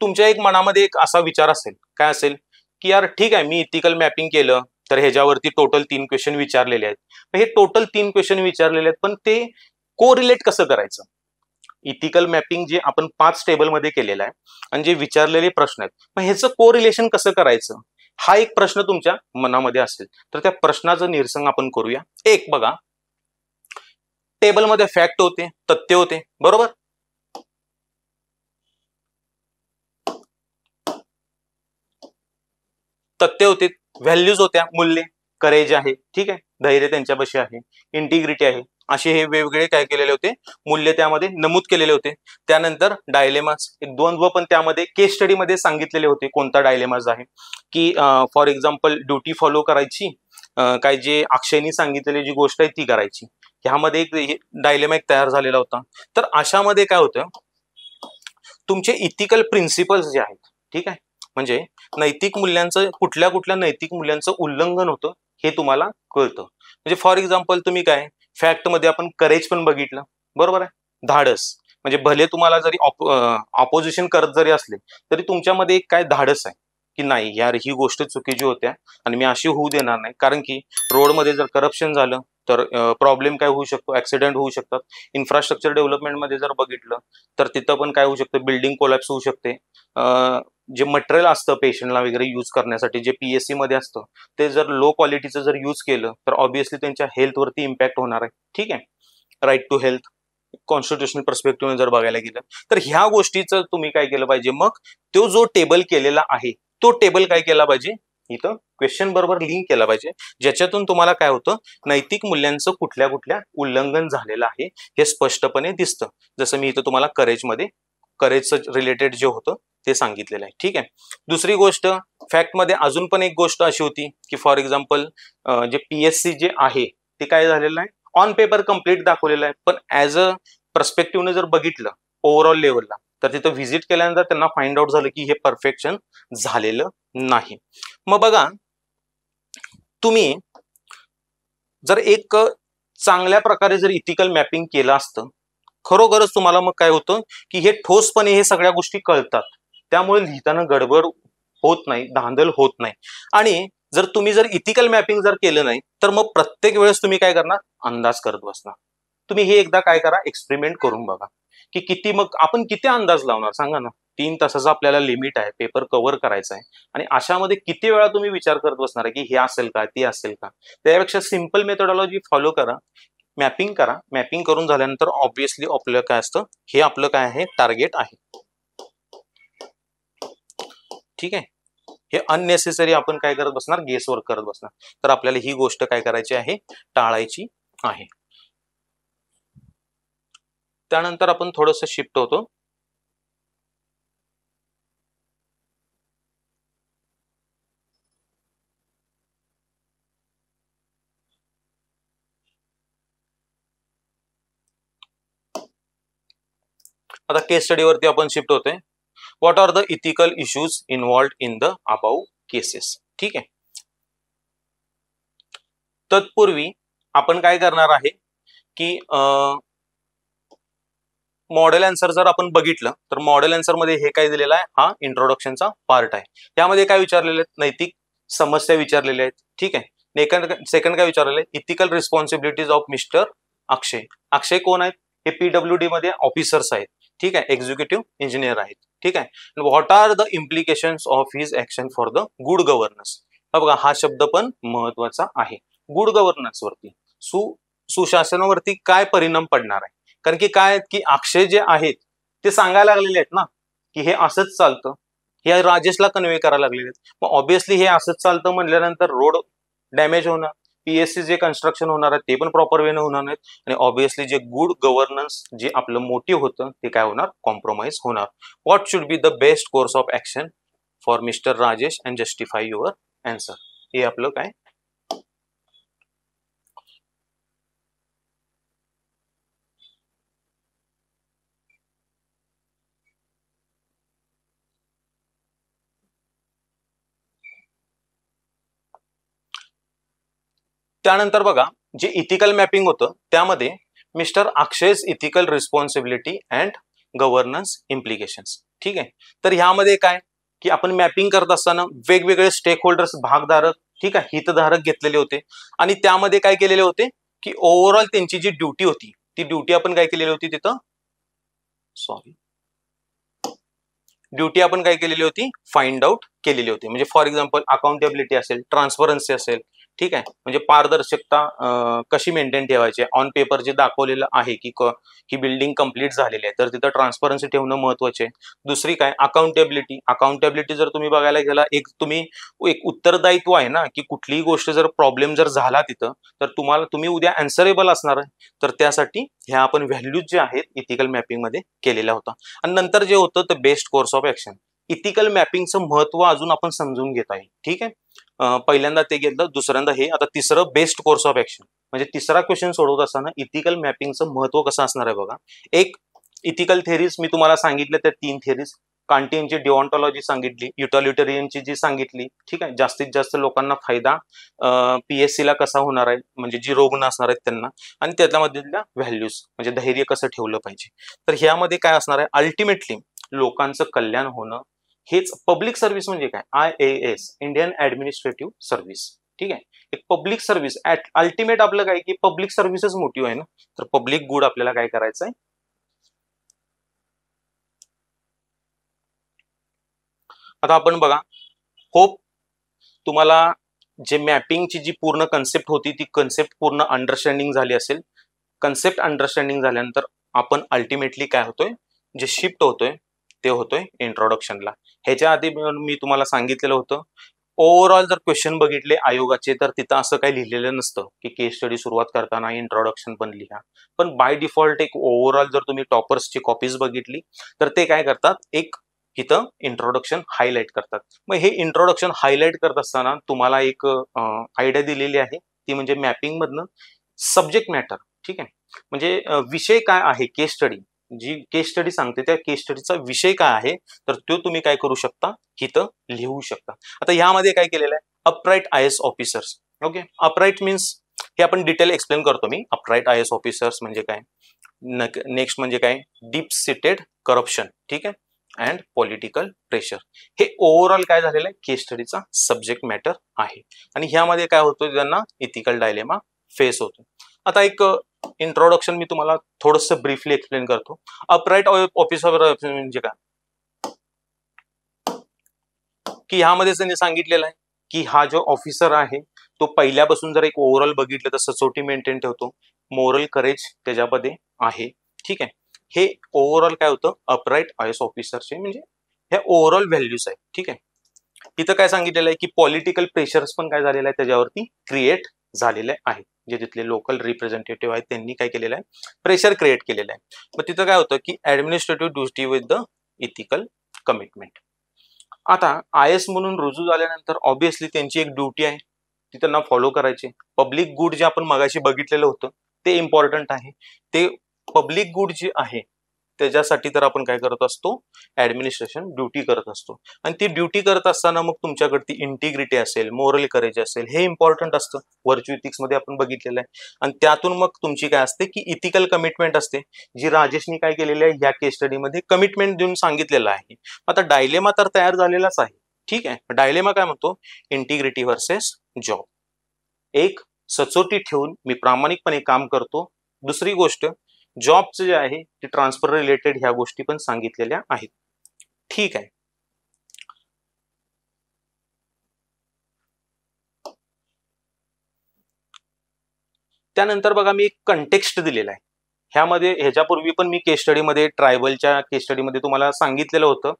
Speaker 1: तुमच्या एक मनामध्ये एक असा विचार असेल, काय असेल की यार ठीक आहे मी इथिकल मॅपिंग केलं तर ह्याच्यावरती टोटल 3 क्वेश्चन विचारलेले आहेत, हे टोटल 3 क्वेश्चन विचारलेले आहेत पण ते कोरिलेट कसं करायचं. इथिकल मॅपिंग जे आपण 5 टेबलमध्ये केलेलं आहे आणि जे विचारलेले प्रश्न आहेत, मग ह्याचं कोरिलेशन कसं करायचं, हा एक प्रश्न तुमच्या मनामध्ये असेल तर त्या प्रश्नाचं निरसन आपण करूया. एक बघा, टेबलमध्ये फॅक्ट होते, तथ्य होते, बरोबर. तथ्य होते, व्हॅल्यूज होत्या, मूल्य, करेज आहे, ठीक आहे, धैर्य त्यांच्यापाशी आहे, इंटिग्रिटी आहे, असे हे वेगवेगळे काय केलेले होते, मूल्य त्यामध्ये नमूद केलेले होते. त्यानंतर डायलेमास, एक द्वंद्व पण त्यामध्ये केस स्टडी मध्ये सांगितलेले होते. कोणता डायलेमास आहे की फॉर एक्झाम्पल ड्युटी फॉलो करायची, काय जे अक्षयनी सांगितलेली जी गोष्ट आहे ती करायची. ह्यामध्ये एक डायलेमा एक तयार झालेला होता. तर अशामध्ये काय होतं, तुमचे इथिकल प्रिन्सिपल्स जे आहेत, ठीक आहे, म्हणजे नैतिक मूल्यांचं कुठल्या कुठल्या नैतिक मूल्यांचं उल्लंघन होतं हे तुम्हाला कळतं. म्हणजे फॉर एक्झाम्पल तुम्ही काय फॅक्ट मध्ये आपण करेज पण बघितलं, बरोबर आहे, धाडस, म्हणजे भले तुम्हाला जरी ऑपोजिशन करत जरी असले तरी तुमच्यामध्ये एक काय धाडस आहे की नाही यार ही गोष्ट चुकीची होत्या आणि मी अशी होऊ देणार नाही. कारण की रोडमध्ये जर करप्शन झालं तर प्रॉब्लेम काय होऊ शकतो, ऍक्सिडेंट होऊ शकतात. इन्फ्रास्ट्रक्चर डेव्हलपमेंटमध्ये जर बघितलं तर तिथं पण काय होऊ शकतं, बिल्डिंग कोलॅप्स होऊ शकते. जे मटेरियल असतं पेशंटला वगैरे यूज करण्यासाठी जे पीएससी मध्ये असतं ते जर लो क्वालिटीचं जर यूज केलं तर ऑब्व्हियसली त्यांच्या हेल्थवरती इम्पॅक्ट होणार आहे. ठीक आहे, right to health constitutional perspective जर बघायला गेलं तर ह्या गोष्टीचं तुम्ही काय केलं पाहिजे, मग तो जो टेबल केलेला आहे तो टेबल काय केला पाहिजे, इथं क्वेश्चन बरोबर लिंक केला पाहिजे, ज्याच्यातून तुम्हाला काय होतं नैतिक मूल्यांचं कुठल्या कुठल्या उल्लंघन झालेलं आहे हे स्पष्टपणे दिसतं. जसं मी इथं तुम्हाला करेजचं रिलेटेड जे होतं ते सांगितलेलं आहे. ठीक आहे, दुसरी गोष्ट फॅक्ट मध्ये अजून पण एक गोष्ट अशी होती की फॉर एक्झाम्पल जे पीएससी जे आहे ते काय झालेलं आहे, ऑन पेपर कम्प्लीट दाखवलेलं आहे, पण ऍज अ पर्स्पेक्टिव्हने जर बघितलं ओव्हरऑल लेवलला तर तिथं व्हिजिट केल्यानंतर त्यांना फाइंड आउट झालं की हे परफेक्शन झालेलं नाही. मग बघा, तुम्ही जर एक चांगल्या प्रकारे जर इथिकल मॅपिंग केलं असतं खरोखरच तुम्हाला मग काय होतं की हे ठोसपणे हे सगळ्या गोष्टी कळतात, त्यामुळे लिहिताना गडबड होत नाही, धांदल होत नाही. आणि जर तुम्ही जर इथिकल मॅपिंग जर केलं नाही तर मग प्रत्येक वेळेस तुम्ही काय करणार, अंदाज करत बसणार. तुम्ही हे एकदा काय करा, एक्सपेरिमेंट करून बघा की किती, मग आपण किती अंदाज लावणार सांगा ना. 3 तासाचं आपल्याला लिमिट आहे, पेपर कव्हर करायचा आहे आणि अशामध्ये किती वेळा तुम्ही विचार करत बसणार आहे की हे असेल का ते असेल का. त्यापेक्षा सिंपल मेथोडॉलॉजी फॉलो करा, मॅपिंग करा. मॅपिंग करून झाल्यानंतर ऑब्व्हियसली आपलं काय असतं, हे आपलं काय आहे, टार्गेट आहे. ठीक आहे, हे अननेसेसरी आपण काय करत बसणार, गेसवर्क करत बसणार. तर आपल्याला ही गोष्ट काय करायची आहे, टाळायची आहे. त्यानंतर आपण थोडंसं शिफ्ट होतो. आता केस स्टडीवरती आपण शिफ्ट होतोय. What are the ethical issues involved in the above cases. ठीक आहे, तत्पूर्वी आपण काय करणार आहे की मॉडेल आन्सर जर आपण बघितलं तर मॉडेल आन्सर मध्ये हे काय दिलेलं आहे, हा इंट्रोडक्शनचा पार्ट आहे. त्यामध्ये काय विचारलेले आहेत, नैतिक समस्या विचारलेल्या आहेत. ठीक आहे, सेकंड काय विचारलेलं आहे, इथिकल रिस्पॉन्सिबिलिटीज ऑफ मिस्टर अक्षय. अक्षय कोण आहेत, हे पीडब्ल्यूडी मध्ये ऑफिसर्स आहेत. ठीक आहे, एक्झिक्युटिव्ह इंजिनियर आहेत. ठीक आहे, what are the implications of his action for the good governance. बघा हा शब्द पण महत्वाचा आहे. गुड गव्हर्नन्स वरती, सुशासनावरती काय परिणाम पडणार आहे. कारण की काय की अक्षय जे आहेत ते सांगायला लागलेले आहेत ना की हे असंच चालतं, हे राजेशला कन्वे करायला लागलेले आहेत. मग ऑब्व्हियसली हे असंच चालतं म्हणल्यानंतर रोड डॅमेज होणार, पीएससी जे कन्स्ट्रक्शन होणार आहे ते पण प्रॉपर वेने होणार नाहीत आणि ऑब्व्हियसली जे गुड गव्हर्नन्स जे आपलं मोटिव्ह होतं ते काय होणार, कॉम्प्रोमाइज होणार. What should be the best course of action for mister Rajesh and justify your answer. हे आपलं काय. त्यानंतर बघा, जे इथिकल मॅपिंग होतं त्यामध्ये mister Akshay's ethical responsibility and governance implications. ठीक आहे, तर ह्यामध्ये काय की आपण मॅपिंग करत असताना वेगवेगळे स्टेक होल्डर्स, भागधारक, ठीक आहे, हितधारक घेतलेले होते आणि त्यामध्ये काय केलेले होते की ओव्हरऑल त्यांची जी ड्युटी होती ती ड्युटी आपण काय केलेली होती, तिथं ड्युटी आपण काय केलेली होती, फाइंड आउट केलेली होती. म्हणजे फॉर एक्झाम्पल अकाउंटेबिलिटी असेल, ट्रान्सपरन्सी असेल, ठीक आहे, म्हणजे पारदर्शकता कशी मेंटेन ठेवायची. ऑन पेपर जे दाखवलेलं आहे की ही बिल्डिंग कंप्लीट झालेली आहे, तर तिथं ट्रान्सपरन्सी ठेवणं महत्वाचे आहे. दुसरी काय, अकाउंटेबिलिटी जर तुम्ही बघायला गेला, एक उत्तरदायित्व आहे ना, की कुठलीही गोष्ट जर प्रॉब्लेम जर झाला तिथं, तर तुम्ही उद्या अँसरेबल असणार आहे. तर त्यासाठी ह्या आपण व्हॅल्यूज जे आहेत इथिकल मॅपिंग मध्ये केलेल्या होता. आणि नंतर जे होतं ते best course of action. Ethical मॅपिंगचं महत्व अजून आपण समजून घेत आहे. ठीक आहे, पहिल्यांदा ते घेतलं, दुसऱ्यांदा हे, आता तिसरं बेस्ट कोर्स ऑफ ऍक्शन. म्हणजे तिसरा क्वेश्चन सोडवत असताना इथिकल मॅपिंगचं महत्व कसं असणार आहे बघा. एक, इथिकल थेरीज मी तुम्हाला सांगितलं, त्या 3 थेरीज. कांटींची डिओन्टॉलॉजी सांगितली, युटॉलिटरियनची जी सांगितली, ठीक आहे, जास्तीत जास्त लोकांना फायदा PSC ला कसा होणार आहे, म्हणजे जी रुग्ण असणार आहेत त्यांना, आणि त्याच्यामधल्या व्हॅल्यूज, म्हणजे धैर्य कसं ठेवलं पाहिजे. तर ह्यामध्ये काय असणार आहे, अल्टिमेटली लोकांचं कल्याण होणं हेच पब्लिक सर्व्हिस. म्हणजे काय, IAS, इंडियन ऍडमिनिस्ट्रेटिव्ह सर्व्हिस. ठीक आहे, एक पब्लिक सर्व्हिस. अल्टिमेट आपलं काय की पब्लिक सर्व्हिसच मोठी आहे ना, तर पब्लिक गुड आपल्याला काय करायचं आहे. आता आपण बघा, होप तुम्हाला जे मॅपिंगची जी पूर्ण कन्सेप्ट होती ती कन्सेप्ट पूर्ण अंडरस्टँडिंग झाली असेल. कन्सेप्ट अंडरस्टँडिंग झाल्यानंतर आपण अल्टिमेटली काय होतोय, जे शिफ्ट होतोय ते होतोय इंट्रोडक्शनला. ह्याच्या आधी मी तुम्हाला सांगितलेलं होतं, ओव्हरऑल जर क्वेश्चन बघितले आयोगाचे, तर तिथं असं काही लिहिलेलं नसतं की केस स्टडी सुरुवात करताना इंट्रोडक्शन पण लिहा. पण बाय डिफॉल्ट एक ओव्हरऑल जर तुम्ही टॉपर्सची कॉपीज बघितली, तर ते काय करतात, एक इथं इंट्रोडक्शन हायलाइट करतात. मग हे इंट्रोडक्शन हायलाइट करत असताना तुम्हाला एक आयडिया दिलेली आहे, ती म्हणजे मॅपिंग मधनं सब्जेक्ट मॅटर. ठीक आहे, म्हणजे विषय काय आहे, केस स्टडी जी केस स्टडी सांगते त्या केस स्टडीचा विषय काय आहे, तर तो तुम्ही काय करू शकता, इथं लिहू शकता. आता यामध्ये काय केलेलं आहे, upright IAS officers. Okay, upright means हे आपण डिटेल एक्सप्लेन करतो मी. अपराईट IAS ऑफिसर्स म्हणजे काय, नेक्स्ट म्हणजे काय, डीप सिटेड करप्शन. ठीक आहे, अँड पॉलिटिकल प्रेशर. हे ओव्हरऑल काय झालेलं आहे, केस स्टडीचा सब्जेक्ट मॅटर आहे. आणि ह्यामध्ये काय होतं, त्यांना इथिकल डायलेमा फेस होतो. आता एक इंट्रोडक्शन मी तुम्हाला थोडस ब्रीफली एक्सप्लेन करतो. अपराईट ऑफिसर म्हणजे काय, की ह्यामध्ये त्यांनी सांगितलेलं आहे की हा जो ऑफिसर आहे तो पहिल्यापासून जर एक ओव्हरऑल बघितलं तर सचोटी मेंटेन ठेवतो, मोरल करेज त्याच्यामध्ये आहे. ठीक आहे, हे ओव्हरऑल काय होतं, अपराईट IAS ऑफिसरचे म्हणजे ह्या ओव्हरऑल व्हॅल्यूज आहेत. ठीक आहे, इथं काय सांगितलेलं आहे की पॉलिटिकल प्रेशर्स पण काय झालेलं आहे त्याच्यावरती क्रिएट झालेले आहे. जे तिथले लोकल रिप्रेझेंटेटिव्ह आहेत त्यांनी काय केलेलं आहे, प्रेशर क्रिएट केलेलं आहे. मग तिथं काय होतं की administrative duty with the ethical commitment. आता IAS म्हणून रुजू झाल्यानंतर ऑब्विसली त्यांची एक ड्युटी आहे, ती त्यांना फॉलो करायची. पब्लिक गुड जे आपण मगाशी बघितलेलं होतं ते इम्पॉर्टंट आहे. ते पब्लिक गुड जे आहे त्याच्यासाठी तर आपण काय करत असतो, ऍडमिनिस्ट्रेशन ड्युटी करत असतो. आणि ती ड्युटी करत असताना मग तुमच्याकडे इंटिग्रिटी असेल, मोरल करेज असेल, हे इम्पॉर्टंट असतं. व्हर्च्यू इथिक्स मध्ये आपण बघितलेलं आहे. आणि त्यातून मग तुमची काय असते की इथिकल कमिटमेंट असते, जी राजेशनी काय केलेली आहे या केस स्टडीमध्ये कमिटमेंट देऊन सांगितलेलं आहे. आता डायलेमा तर तयार झालेलाच आहे. ठीक आहे, डायलेमा काय म्हणतो, इंटिग्रिटी वर्सेस जॉब. एक, सचोटी ठेवून मी प्रामाणिकपणे काम करतो. दुसरी गोष्ट, जॉबचं जे आहे ते ट्रान्सफर रिलेटेड ह्या गोष्टी पण सांगितलेल्या आहेत. ठीक आहे, त्यानंतर बघा मी एक कंटेक्स्ट दिलेला आहे. ह्यामध्ये ह्याच्यापूर्वी पण मी केस स्टडीमध्ये ट्रायबलच्या केस स्टडीमध्ये तुम्हाला सांगितलेलं होतं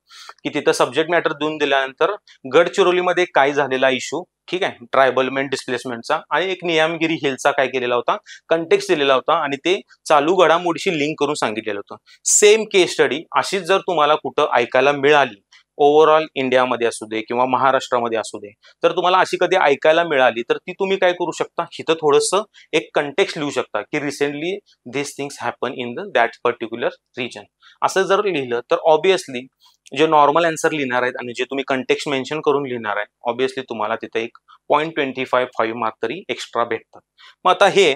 Speaker 1: की तिथं सब्जेक्ट मॅटर देऊन दिल्यानंतर गडचिरोलीमध्ये काय झालेला इश्यू, ठीक आहे, ट्रायबलमेंट डिस्प्लेसमेंटचा, आणि एक नियामगिरी हिलचा काय केलेला होता, कंटेक्स्ट दिलेला होता आणि ते चालू घडामोडीशी लिंक करून सांगितलेलं होतं. सेम केस स्टडी अशीच जर तुम्हाला कुठं ऐकायला मिळाली, ओव्हरऑल इंडियामध्ये असू दे किंवा महाराष्ट्रामध्ये असू दे, तर तुम्हाला अशी कधी ऐकायला मिळाली तर ती तुम्ही काय करू शकता, इथं थोडंसं एक कंटेक्स्ट लिहू शकता की recently this things happen in that particular region. असं जर लिहिलं तर ऑब्विसली जे नॉर्मल आन्सर लिहिणार आहेत आणि जे तुम्ही कंटेक्स्ट मेन्शन करून लिहिणार आहे, ऑब्विसली तुम्हाला तिथे एक 0.25 मार्क तरी एक्स्ट्रा भेटतात. मग आता हे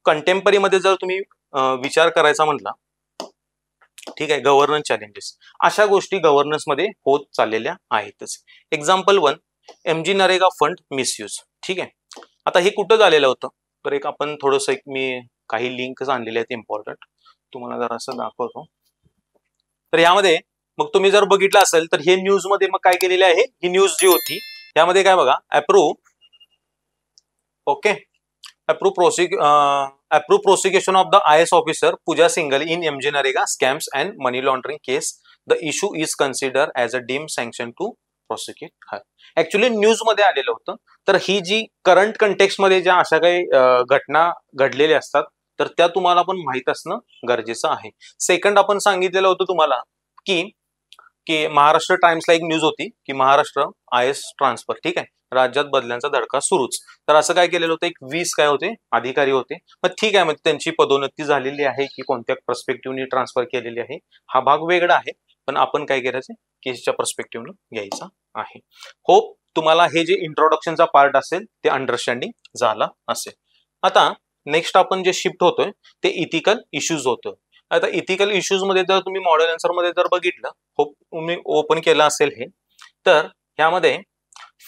Speaker 1: कंटेम्पररी मध्ये जर तुम्ही विचार करायचा म्हटला, ठीक आहे, गव्हर्नन्स चॅलेंजेस, अशा गोष्टी गव्हर्नन्स मध्ये होत चाललेल्या आहेतच. Example 1, MG NREGA fund misuse. ठीक आहे, आता हे कुठं झालेलं होतं, तर एक आपण थोडंसं एक मी काही लिंक आणलेले आहेत इम्पॉर्टंट, तुम्हाला जरा असं दाखवतो. तर यामध्ये मग तुम्ही जर बघितलं असेल तर हे न्यूज मध्ये मग काय केलेले आहे, ही न्यूज जी होती यामध्ये काय बघा, approve, okay, approve prosecution of the IS officer Pooja Singhal in MJ Narega scams and money laundering case. The issue is considered as a deemed sanction to prosecute her. Actually news मध्ये आलेलं होतं. तर ही जी current context मध्ये ज्या अशा काही घटना घडलेल्या असतात तर त्या तुम्हाला पण माहित असणं गरजेचं आहे. सेकंड आपण सांगितलेलं होतं तुम्हाला की की महाराष्ट्र टाइम्सला एक न्यूज होती की महाराष्ट्र IS ट्रान्सफर, ठीक आहे, राज्यात बदल्यांचा धडका सुरूच. तर असं काय केलेलं होतं, एक 20 काय होते अधिकारी होते. मग ठीक आहे, मग त्यांची पदोन्नती झालेली आहे की कोणत्या पर्स्पेक्टिव्हने ट्रान्सफर केलेली आहे हा भाग वेगळा आहे, पण आपण काय करायचं, केसच्या पर्स्पेक्टिव्हने घ्यायचा आहे. होप तुम्हाला हे जे इंट्रोडक्शनचा पार्ट असेल ते अंडरस्टँडिंग झाला असेल. आता नेक्स्ट आपण जे शिफ्ट होतोय ते इथिकल इश्यूज होतोय. आता इथिकल इश्यूज मध्ये जर तुम्ही मॉडेल आन्सर मध्ये जर बघितलं, होप तुम्ही ओपन केलं असेल हे, तर ह्यामध्ये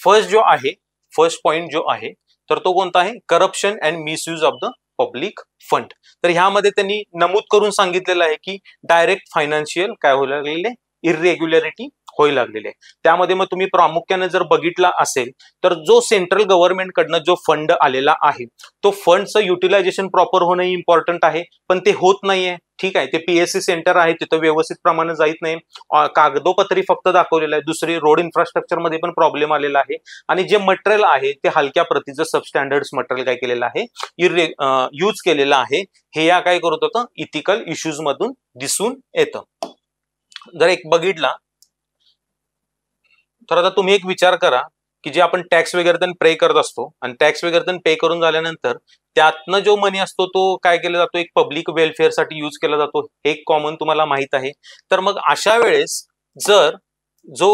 Speaker 1: फर्स्ट पॉइंट जो आहे तर तो कोणता आहे, corruption and misuse of the public fund. तर ह्यामध्ये त्यांनी नमूद करून सांगितलेलं आहे की डायरेक्ट फायनान्शियल काय होऊ लागलेले, इरेग्युलरिटी होऊ लागलेले. त्यामध्ये मग तुम्ही प्रामुख्याने जर बघितला असेल तर जो सेंट्रल गव्हर्नमेंट कडनं जो फंड आलेला आहे तो फंडचं युटिलायझेशन प्रॉपर होणं इम्पॉर्टंट आहे, पण ते होत नाहीये. ठीक आहे, ते PSC सेंटर आहे तिथं व्यवस्थित प्रमाणे जात नाही, कागदोपत्री फक्त दाखवलेलं आहे. दुसरी रोड इन्फ्रास्ट्रक्चर मध्ये पण प्रॉब्लेम आलेला आहे आणि जे मटेरियल आहे ते हलक्या प्रतीचं सबस्टँडर्ड मटेरियल काय केलेलं आहे, यूज केलेलं आहे. हे या काय करत होतं, इथिकल इश्यूज मधून दिसून येतं. जर एक बघितला तर आता तुम्ही एक विचार करा की जे आपण टॅक्स वगैरे पे करत असतो आणि टॅक्स वगैरे पे करून झाल्यानंतर त्यातनं जो मनी असतो तो काय केला जातो, एक पब्लिक वेलफेअरसाठी यूज केला जातो, हे एक कॉमन तुम्हाला माहित आहे. तर मग अशा वेळेस जर जो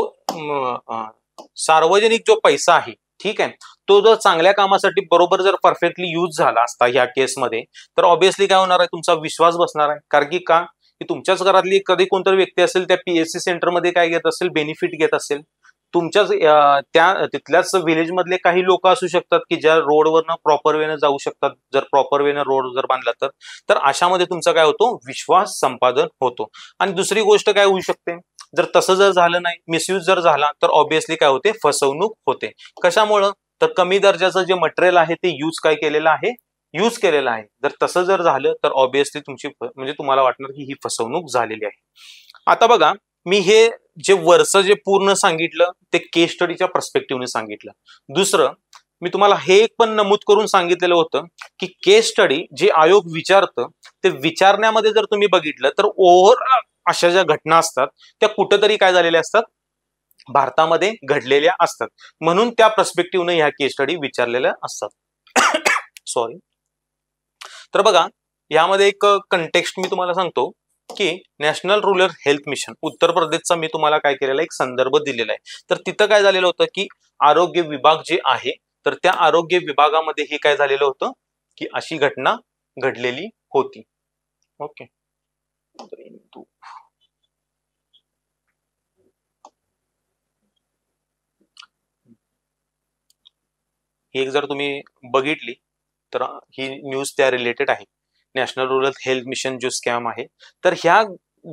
Speaker 1: सार्वजनिक जो पैसा आहे, ठीक आहे, तो जर चांगल्या कामासाठी बरोबर जर परफेक्टली यूज झाला असता ह्या केसमध्ये, तर ऑब्व्हियसली काय होणार आहे, तुमचा विश्वास बसणार आहे. कारण की का, की तुमच्याच घरातली कधी कोणतरी व्यक्ती असेल त्या PSC सेंटरमध्ये काय घेत असेल, बेनिफिट घेत असेल. तुमच्याच त्या तिथल्याच व्हिलेज मधले काही लोक असू शकतात की ज्या रोडवरनं प्रॉपर वेनं जाऊ शकतात, जर प्रॉपर वेनं रोड जर बांधला तर अशामध्ये तुमचा काय होतो, विश्वास संपादन होतो. आणि दुसरी गोष्ट काय होऊ शकते, जर तसं जर झालं नाही, मिसयूज जर झाला तर ऑब्व्हियसली काय होते, फसवणूक होते. कशामुळं, तर कमी दर्जाचं जे मटेरियल आहे ते यूज केलेलं आहे. जर तसं जर झालं तर ऑब्व्हियसली तुमची म्हणजे तुम्हाला वाटणार की ही फसवणूक झालेली आहे. आता बघा, मी हे जे वर्ष जे पूर्ण सांगितलं ते केस स्टडीच्या पर्स्पेक्टिव्हने सांगितलं. दुसरं मी तुम्हाला हे एक पण नमूद करून सांगितलेलं होतं की केस स्टडी जे आयोग विचारतं ते विचारण्यामध्ये जर तुम्ही बघितलं तर ओव्हरऑल अशा ज्या घटना असतात त्या कुठंतरी काय झालेल्या असतात, भारतामध्ये घडलेल्या असतात. म्हणून त्या पर्स्पेक्टिव्हने ह्या केस स्टडी विचारलेल्या असतात. सॉरी. तर बघा, यामध्ये एक कंटेक्स्ट मी तुम्हाला सांगतो की नॅशनल रूरल हेल्थ मिशन उत्तर प्रदेशचा मी तुम्हाला काय केलेला एक संदर्भ दिलेला आहे. तर तिथं काय झालेलं होतं की आरोग्य विभाग जे आहे तर त्या आरोग्य विभागामध्ये हे काय झालेलं होतं की अशी घटना घडलेली होती. ओके, ही जर तुम्ही बघितली तर ही न्यूज त्या रिलेटेड आहे, नॅशनल रूरल हेल्थ मिशन जो स्कॅम आहे. तर ह्या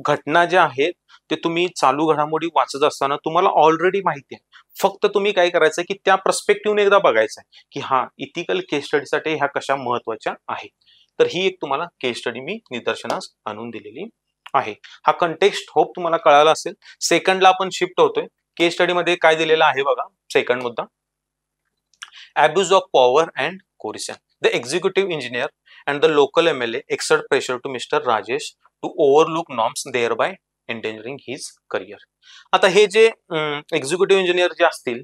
Speaker 1: घटना ज्या आहेत ते तुम्ही चालू घडामोडी वाचत असताना तुम्हाला ऑलरेडी माहिती आहे, फक्त तुम्ही काय करायचं की त्या पर्स्पेक्टिव्हने एकदा बघायचं आहे की हा इथिकल केस स्टडीसाठी ह्या कशा महत्वाच्या आहेत. तर ही एक तुम्हाला केस स्टडी मी निदर्शनास आणून दिलेली आहे. हा कंटेक्स्ट होप तुम्हाला कळाला असेल. सेकंडला आपण शिफ्ट होतोय. केस स्टडी मध्ये काय दिलेलं आहे बघा, सेकंड मुद्दा, abuse of power and coercion. The executive engineer and the local MLA exert pressure to Mr. Rajesh to overlook norms, thereby endangering his career. आता हे जे एक्झिक्युटिव्ह इंजिनियर जे असतील,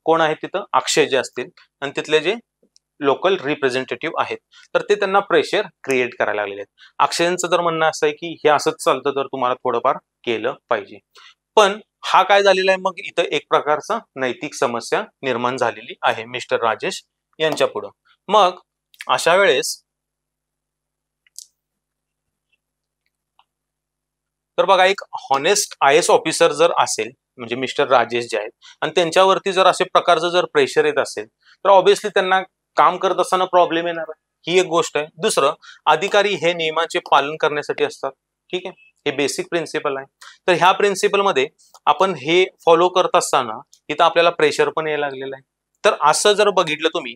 Speaker 1: कोण आहेत तिथं, अक्षय जे असतील, आणि तिथले जे लोकल रिप्रेझेंटेटिव्ह आहेत तर ते त्यांना प्रेशर क्रिएट करायला लागलेले आहेत. अक्षयांचं तर म्हणणं असं आहे की हे असंच चालतं तर तुम्हाला थोडंफार केलं पाहिजे. पण हा काय झालेला आहे, मग इथं एक प्रकारचा नैतिक समस्या निर्माण झालेली आहे मिस्टर राजेश यांच्या पुढं. मग अशा वेळेस तर बघा, एक हॉनेस्ट IS ऑफिसर जर असेल म्हणजे मिस्टर राजेश जे आहेत आणि त्यांच्यावरती जर असे प्रकारचं जर प्रेशर येत असेल तर ऑब्व्हियसली त्यांना काम करत असताना प्रॉब्लेम येणार आहे, ही एक गोष्ट आहे. दुसरं, अधिकारी हे नियमाचे पालन करण्यासाठी असतात, ठीक आहे, हे बेसिक प्रिन्सिपल आहे. तर ह्या प्रिन्सिपल मध्ये आपण हे फॉलो करत असताना इथं आपल्याला प्रेशर पण यायला लागलेलं आहे. तर असं जर बघितलं तुम्ही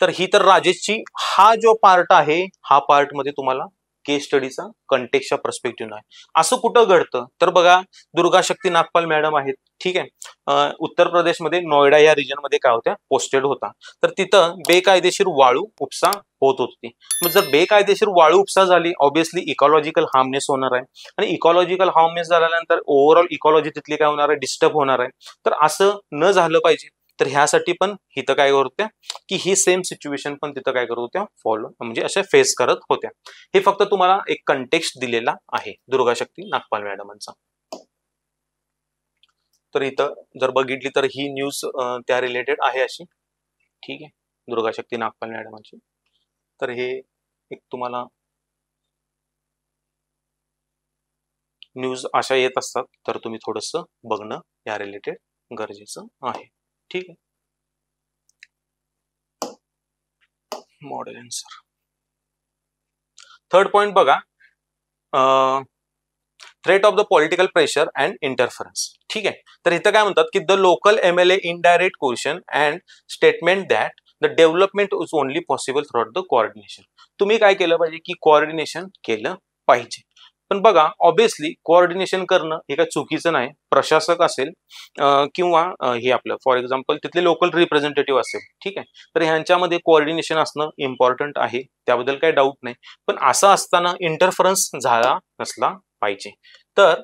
Speaker 1: तर ही तर राजेशची हा जो पार्ट आहे हा पार्ट मध्ये तुम्हाला केस स्टडीचा कंटेक्सच्या पर्स्पेक्टिव्ह आहे. असं कुठं घडतं तर बघा, दुर्गा शक्ती नागपाल मॅडम आहेत, ठीक आहे, उत्तर प्रदेशमध्ये नोएडा या रिजन मध्ये काय होत्या, पोस्टेड होता. तर तिथं बेकायदेशीर वाळू उपसा होत होती. मग जर बेकायदेशीर वाळू उपसा झाली, ऑब्व्हियसली इकॉलॉजिकल हार्मनेस होणार आहे आणि इकॉलॉजिकल हार्मनेस झाल्यानंतर ओव्हरऑल इकॉलॉजी तिथली काय होणार आहे, डिस्टर्ब होणार आहे. तर असं न झालं पाहिजे. तर ह्यासाठी पण इथं काय करत होत्या की ही सेम सिच्युएशन पण तिथं काय करत होत्या, फॉलो म्हणजे अशा फेस करत होत्या. हे फक्त तुम्हाला एक कंटेक्स्ट दिलेला आहे दुर्गा शक्ती नागपाल मॅडमांचा. तर इथं जर बघितली तर ही न्यूज त्या रिलेटेड आहे अशी, ठीक आहे, दुर्गा शक्ती नागपाल मॅडमांची. तर हे एक तुम्हाला न्यूज अशा येत असतात, तर तुम्ही थोडस बघणं या रिलेटेड गरजेचं आहे, ठीक आहे. Model answer. थर्ड पॉइंट बघा, threat of the political pressure and interference, ठीक आहे. तर इथं काय म्हणतात की the local MLA indirect question and statement that the development is only possible through the coordination. तुम्ही काय केलं पाहिजे की कोऑर्डिनेशन केलं पाहिजे. पण बघा, ऑब्व्हियसली कोऑर्डिनेशन करणं हे काय चुकीचं नाही. प्रशासक असेल किंवा हे आपलं फॉर एक्झाम्पल तिथले लोकल रिप्रेझेंटेटिव्ह असेल, ठीक आहे, तर ह्यांच्यामध्ये कोऑर्डिनेशन असणं इम्पॉर्टंट आहे, त्याबद्दल काही डाऊट नाही. पण असं असताना इंटरफरन्स झाला नसला पाहिजे. तर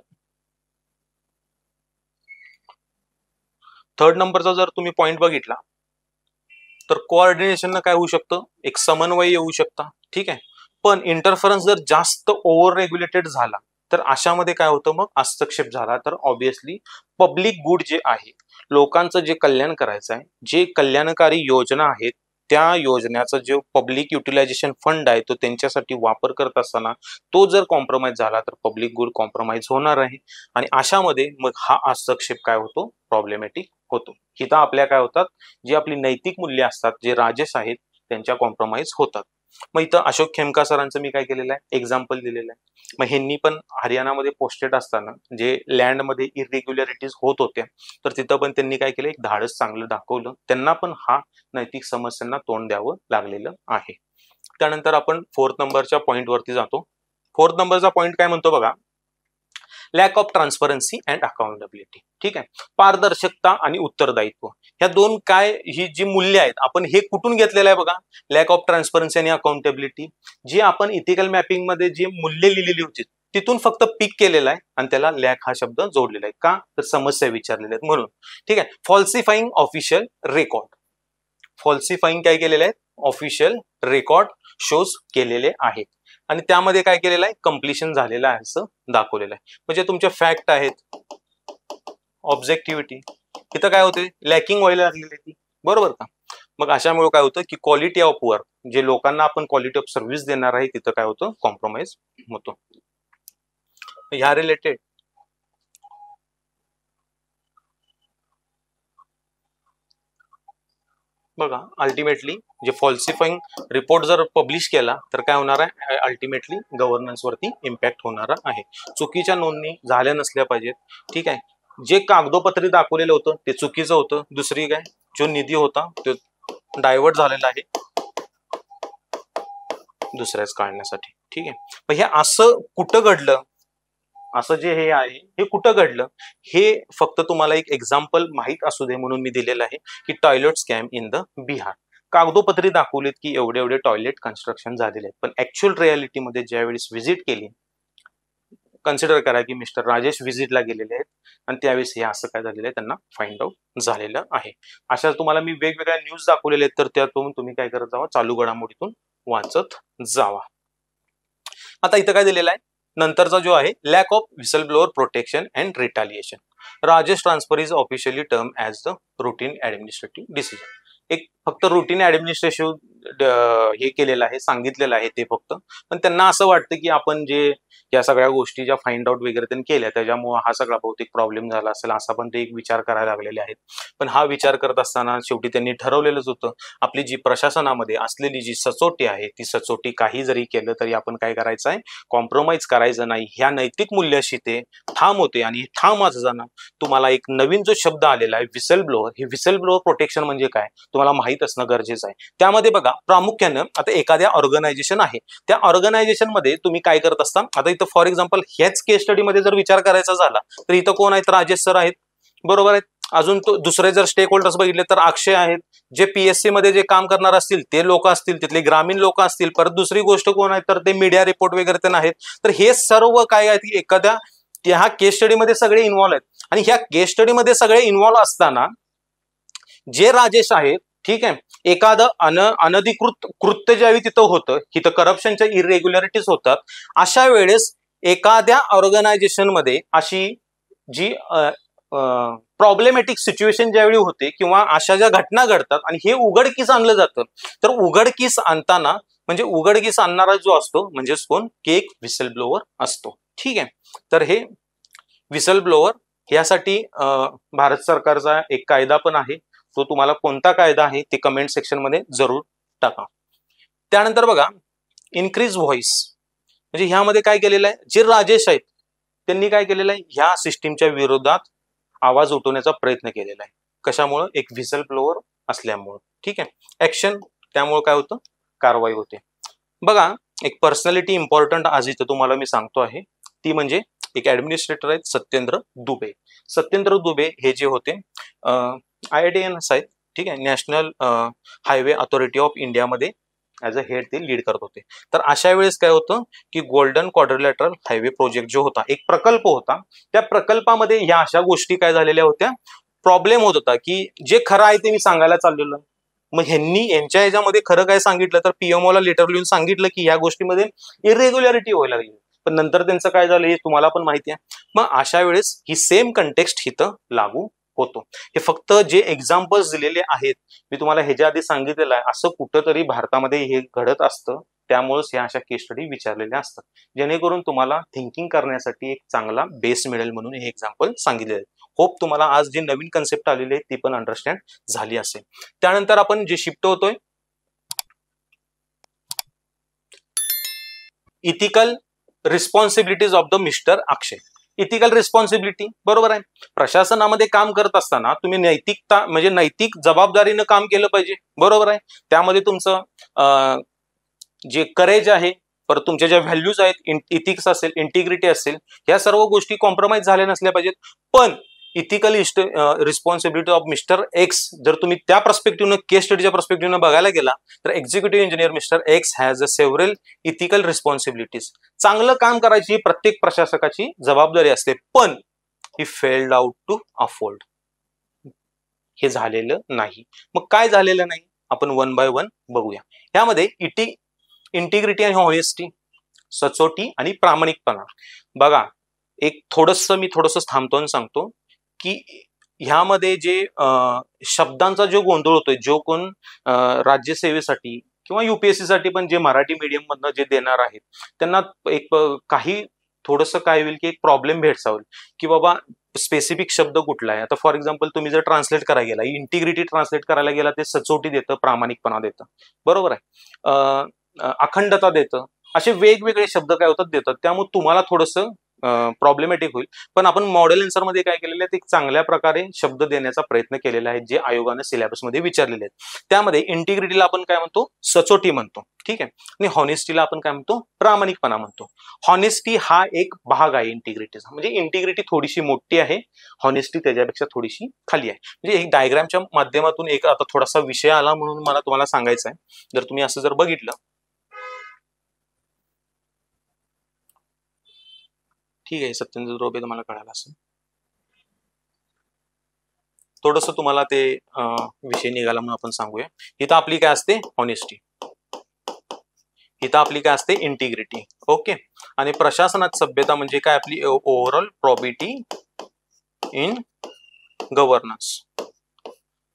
Speaker 1: थर्ड नंबरचा जर तुम्ही पॉइंट बघितला तर कोऑर्डिनेशन काय होऊ शकतं, एक समन्वय येऊ शकता, ठीक आहे. पण इंटरफरन्स जर जास्त ओव्हर रेग्युलेटेड झाला तर अशामध्ये काय होतं, मग हस्तक्षेप झाला तर ऑब्व्हियसली पब्लिक गुड जे आहे, लोकांचं जे कल्याण करायचं आहे, जे कल्याणकारी योजना आहेत त्या योजनेचा जो पब्लिक युटिलायझेशन फंड आहे तो त्यांच्यासाठी वापर करत असताना तो जर कॉम्प्रोमाइज झाला तर पब्लिक गुड कॉम्प्रोमाइज होणार आहे आणि अशामध्ये मग हा हस्तक्षेप काय होतो, प्रॉब्लेमॅटिक होतो. इथं आपल्या काय होतात, जी आपली नैतिक मूल्य असतात, जे राजेश आहेत त्यांच्या कॉम्प्रोमाइज होतात. मग इथं अशोक खेमका सरांचं मी काय केलेलं आहे, एक्झाम्पल दिलेलं आहे. मग ह्यांनी पण हरियाणामध्ये पोस्टेड असताना जे लँडमध्ये इरेग्युलरिटीज होत होत्या तर तिथं पण त्यांनी काय केलं, एक धाडस चांगलं दाखवलं. त्यांना पण हा नैतिक समस्यांना तोंड द्यावं लागलेलं आहे. त्यानंतर आपण फोर्थ नंबरच्या पॉइंट वरती जातो. फोर्थ नंबरचा पॉइंट काय म्हणतो बघा, lack of transparency and accountability, ठीक आहे. पारदर्शकता आणि उत्तरदायित्व, ह्या दोन काय ही जी मूल्य आहेत आपण हे कुठून घेतलेलं आहे बघा, लॅक ऑफ ट्रान्सपरन्सी आणि अकाउंटेबिलिटी. जी आपण इथिकल मॅपिंग मध्ये जी मूल्य लिहिलेली होती तिथून फक्त पिक केलेला आहे आणि त्याला लॅक हा शब्द जोडलेला आहे. का तर समस्या विचारलेल्या आहेत म्हणून, ठीक आहे. फॉल्सिफाईंग ऑफिशियल रेकॉर्ड, फॉल्सिफाईंग काय केलेले आहेत, ऑफिशियल रेकॉर्ड शोज केलेले आहेत आणि त्यामध्ये काय केलेलं आहे, कम्प्लिशन झालेलं आहे असं दाखवलेलं आहे. म्हणजे तुमचे फॅक्ट आहेत, ऑब्जेक्टिव्हिटी, इथं काय होते, लॅकिंग व्हायला लागलेली ती, बरोबर का. मग अशामुळे काय होतं की क्वालिटी ऑफ वर्क, जे लोकांना आपण क्वालिटी ऑफ सर्व्हिस देणार आहे तिथं काय होतं, कॉम्प्रोमाइज होतो. ह्या रिलेटेड बघा, अल्टिमेटली जे फॉल्सिफाईंग रिपोर्ट जर पब्लिश केला तर काय होणार आहे, अल्टिमेटली गव्हर्नन्स वरती इम्पॅक्ट होणार आहे. चुकीच्या नोंदणी झाल्या नसल्या पाहिजेत, ठीक आहे. जे कागदोपत्री दाखवलेलं होतं ते चुकीचं होतं. दुसरी काय, जो निधी होता तो डायव्हर्ट झालेला आहे दुसऱ्याच काढण्यासाठी, ठीक आहे. पण हे असं कुठं घडलं, असं जे हे आहे हे कुठं घडलं, हे फक्त तुम्हाला एक एक्झाम्पल माहित असू दे म्हणून मी दिलेलं आहे की toilet scam in the Bihar. कागदोपत्री दाखवलेत की एवढे एवढे टॉयलेट कन्स्ट्रक्शन झालेले आहेत, पण ऍक्च्युअल रियालिटीमध्ये ज्यावेळेस व्हिजिट केली, कन्सिडर करा की मिस्टर राजेश व्हिजिटला गेलेले आहेत आणि त्यावेळेस हे असं काय झालेलं आहे त्यांना फाइंड आउट झालेलं आहे. अशा तुम्हाला मी वेगवेगळ्या न्यूज दाखवलेल्या आहेत, तर त्यातून तुम्ही काय करत जावा, चालू घडामोडीतून वाचत जावा. आता इथं काय दिलेलं आहे, नंतरचा जो आहे, lack of whistle blower protection and retaliation. Rajesh transfer is officially term as the routine administrative decision. एक फक्त रुटीन हे केलेलं आहे, सांगितलेलं आहे ते फक्त. पण त्यांना असं वाटतं की आपण जे या सगळ्या गोष्टी ज्या फाइंड आउट वगैरे त्यांनी केल्या त्याच्यामुळे हा सगळा बहुतेक प्रॉब्लेम झाला असेल असा पण ते एक विचार करायला लागलेले आहेत. पण हा विचार करत असताना शेवटी त्यांनी ठरवलेलंच होतं आपली जी प्रशासनामध्ये असलेली जी सचोटी आहे ती सचोटी काही जरी केलं तरी आपण काय करायचं आहे, कॉम्प्रोमाइज करायचं नाही. ह्या नैतिक मूल्याशी ते ठाम होते आणि ठाम असताना तुम्हाला एक नवीन जो शब्द आलेला आहे व्हिसल ब्लोअर, हे व्हिसल ब्लोअर प्रोटेक्शन म्हणजे काय तुम्हाला माहित असणं गरजेचं आहे. त्यामध्ये बघा प्रामुख्यानं आता एखाद्या ऑर्गनायझेशन आहे त्या ऑर्गनायझेशन मध्ये तुम्ही काय करत असता, आता इथं फॉर एक्झाम्पल ह्याच केस स्टडी मध्ये जर विचार करायचा झाला तर इथं कोण आहेत, राजेश सर आहेत, बरोबर आहेत. अजून तो दुसरे जर स्टेक होल्डर्स बघितले तर अक्षय आहेत, जे पीएससी मध्ये जे काम करणार असतील ते लोक असतील, तिथले ग्रामीण लोक असतील. परत दुसरी गोष्ट कोण आहे तर ते मीडिया रिपोर्ट वगैरे ते आहेत. तर हे सर्व काय आहे एखाद्या ह्या केस स्टडी मध्ये सगळे इन्व्हॉल्व आहेत आणि ह्या केस स्टडी मध्ये सगळे इन्व्हॉल्व असताना जे राजेश आहेत, ठीक आहे, एखादं अनधिकृत कृत्य ज्यावेळी तिथं होतं, तिथं करप्शनच्या इरेग्युलरिटीज होतात, अशा वेळेस एखाद्या ऑर्गनायझेशन मध्ये अशी जी प्रॉब्लेमॅटिक सिच्युएशन ज्यावेळी होते किंवा अशा ज्या घटना घडतात आणि हे उघडकीस आणलं जातं, तर उघडकीस आणताना म्हणजे उघडकीस आणणारा जो असतो म्हणजेच कोण की एक व्हिसल ब्लोअर असतो. ठीक आहे, तर हे व्हिसल ब्लोअर यासाठी भारत सरकारचा एक कायदा पण आहे. तो तुम्हाला कोणता कायदा आहे ते कमेंट सेक्शन मध्ये जरूर टाका. त्यानंतर बघा इन्क्रीज व्हॉइस, म्हणजे ह्यामध्ये काय केलेलं आहे, जे राजेश आहेत त्यांनी काय केलेलं आहे, ह्या सिस्टीमच्या विरोधात आवाज उठवण्याचा प्रयत्न केलेला आहे. कशामुळे, एक व्हिसल ब्लोअर असल्यामुळे. ठीक आहे, ऍक्शन, त्यामुळे काय होतं, कारवाई होते. बघा एक पर्सनॅलिटी इम्पॉर्टंट आज इथं तुम्हाला मी सांगतो आहे, ती म्हणजे एक ऍडमिनिस्ट्रेटर आहेत सत्येंद्र दुबे. सत्येंद्र दुबे हे जे होते IITNS आहेत, ठीक आहे, नॅशनल हायवे अथॉरिटी ऑफ इंडियामध्ये ऍज अ हेड ते लीड करत होते. तर अशा वेळेस काय होतं की गोल्डन क्वाड्रिलॅटरल हायवे प्रोजेक्ट जो होता, एक प्रकल्प होता, त्या प्रकल्पामध्ये ह्या अशा गोष्टी काय झालेल्या होत्या, प्रॉब्लेम होत होता की जे खरं आहे ते मी सांगायला चाललेलं, मग ह्यांनी यांच्या ह्याच्यामध्ये खरं काय सांगितलं तर पीएमओला लेटर लिहून सांगितलं की ह्या गोष्टीमध्ये इरेग्युलरिटी व्हायला लागली. पण नंतर त्यांचं काय झालं हे तुम्हाला पण माहिती आहे. मग अशा वेळेस ही सेम कंटेक्स्ट इथं लागू होतो. हे फक्त जे एक्झाम्पल्स दिलेले आहेत मी तुम्हाला ह्याच्या आधी सांगितलेलं आहे, असं कुठंतरी भारतामध्ये हे घडत असतं, त्यामुळेच ह्या अशा केस स्टडी विचारलेल्या असतात, जेणेकरून तुम्हाला थिंकिंग करण्यासाठी एक चांगला बेस मिळेल म्हणून हे एक्झाम्पल सांगितले आहेत. होप तुम्हाला आज जी नवीन कन्सेप्ट आलेली आहे ती पण अंडरस्टँड झाली असेल. त्यानंतर आपण जे शिफ्ट होतोय ethical responsibilities of the mister Akshay. Ethical responsibility, बरोबर आहे, प्रशासनामध्ये काम करत असताना तुम्ही नैतिकता म्हणजे नैतिक जबाबदारीनं काम केलं पाहिजे, बरोबर आहे. त्यामध्ये तुमचं जे करेज आहे, परत तुमच्या ज्या व्हॅल्यूज आहेत, इथिक्स असेल, इंटिग्रिटी असेल, या सर्व गोष्टी कॉम्प्रोमाइज झाल्या नसल्या पाहिजेत. पण ethical responsibility of mister x जर तुम्ही त्या पर्स्पेक्टिव्हनं केस स्टडीच्या पर्स्पेक्टिव्हनं बघायला गेला तर executive engineer mister x has a several ethical responsibilities. चांगलं काम करायची प्रत्येक प्रशासकाची जबाबदारी असते, पण he failed out to afford, हे झालेलं नाही. मग काय झालेलं नाही आपण वन बाय वन बघूया. यामध्ये इंटिग्रिटी आणि हॉनेस्टी, सचोटी आणि प्रामाणिकपणा. बघा एक मी थोडस थांबतो आणि सांगतो की ह्यामध्ये जे शब्दांचा जो गोंधळ होतोय, जो कोण राज्यसेवेसाठी किंवा युपीएससी साठी पण जे मराठी मीडियम मधनं जे देणार आहेत त्यांना एक काही थोडंसं काय होईल की एक प्रॉब्लेम भेडसावेल की बाबा स्पेसिफिक शब्द कुठला आहे. आता फॉर एक्झाम्पल तुम्ही जर ट्रान्सलेट करायला गेला, इंटिग्रिटी ट्रान्सलेट करायला गेला ते सचोटी देतं, प्रामाणिकपणा देतं, बरोबर आहे, अखंडता देतं, असे वेगवेगळे शब्द काय होतात देतात, त्यामुळे तुम्हाला थोडंसं प्रॉब्लेमॅटिक होईल. पण आपण मॉडेल आन्सर मध्ये काय केलेलं आहे, एक चांगल्या प्रकारे शब्द देण्याचा प्रयत्न केलेला आहे जे आयोगाने सिलेबसमध्ये विचारलेले आहेत. त्यामध्ये इंटिग्रिटीला आपण काय म्हणतो, सचोटी म्हणतो, ठीक आहे, आणि हॉनेस्टीला आपण काय म्हणतो, प्रामाणिकपणा म्हणतो. हॉनेस्टी हा एक भाग आहे इंटिग्रिटीचा, म्हणजे इंटिग्रिटी थोडीशी मोठी आहे, हॉनेस्टी त्याच्यापेक्षा थोडीशी खाली आहे. म्हणजे एक डायग्रामच्या माध्यमातून एक आता थोडासा विषय आला म्हणून मला तुम्हाला सांगायचं आहे. जर तुम्ही असं जर बघितलं, ठीक आहे, सत्येंद्र दुबे तुम्हाला कळालं असेल, थोडस तुम्हाला ते विषय निघाला म्हणून आपण सांगूया. इथं आपली काय असते, हॉनेस्टी, इथं आपली काय असते, इंटिग्रिटी, ओके. आणि प्रशासनात सभ्यता म्हणजे काय, आपली ओव्हरऑल प्रॉबिटी इन गव्हर्नन्स.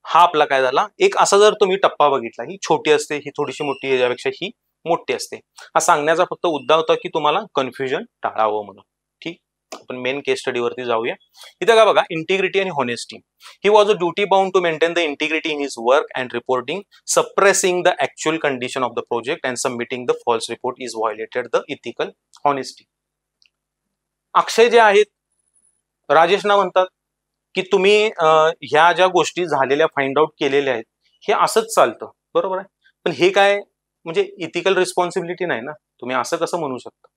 Speaker 1: हा आपला काय झाला, एक असा जर तुम्ही टप्पा बघितला, ही छोटी असते, ही थोडीशी मोठी, याच्यापेक्षा ही मोठी असते. हा सांगण्याचा फक्त मुद्दा होता की तुम्हाला कन्फ्युजन टाळावं म्हणून. ठीक, आपण मेन केस स्टडी वरती जाऊया. इथं का बघा, इंटिग्रिटी आणि honesty. He was a duty bound to maintain the integrity in his work and reporting, suppressing the actual condition of the project and submitting the false report is violated the ethical honesty. Akshay जे आहेत, राजेशना म्हणतात की तुम्ही ह्या ज्या गोष्टी झालेल्या find out केलेल्या आहेत, हे असंच चालतं, बरोबर आहे. पण हे काय म्हणजे इथिकल रिस्पॉन्सिबिलिटी नाही ना. तुम्ही असं कसं म्हणू शकता,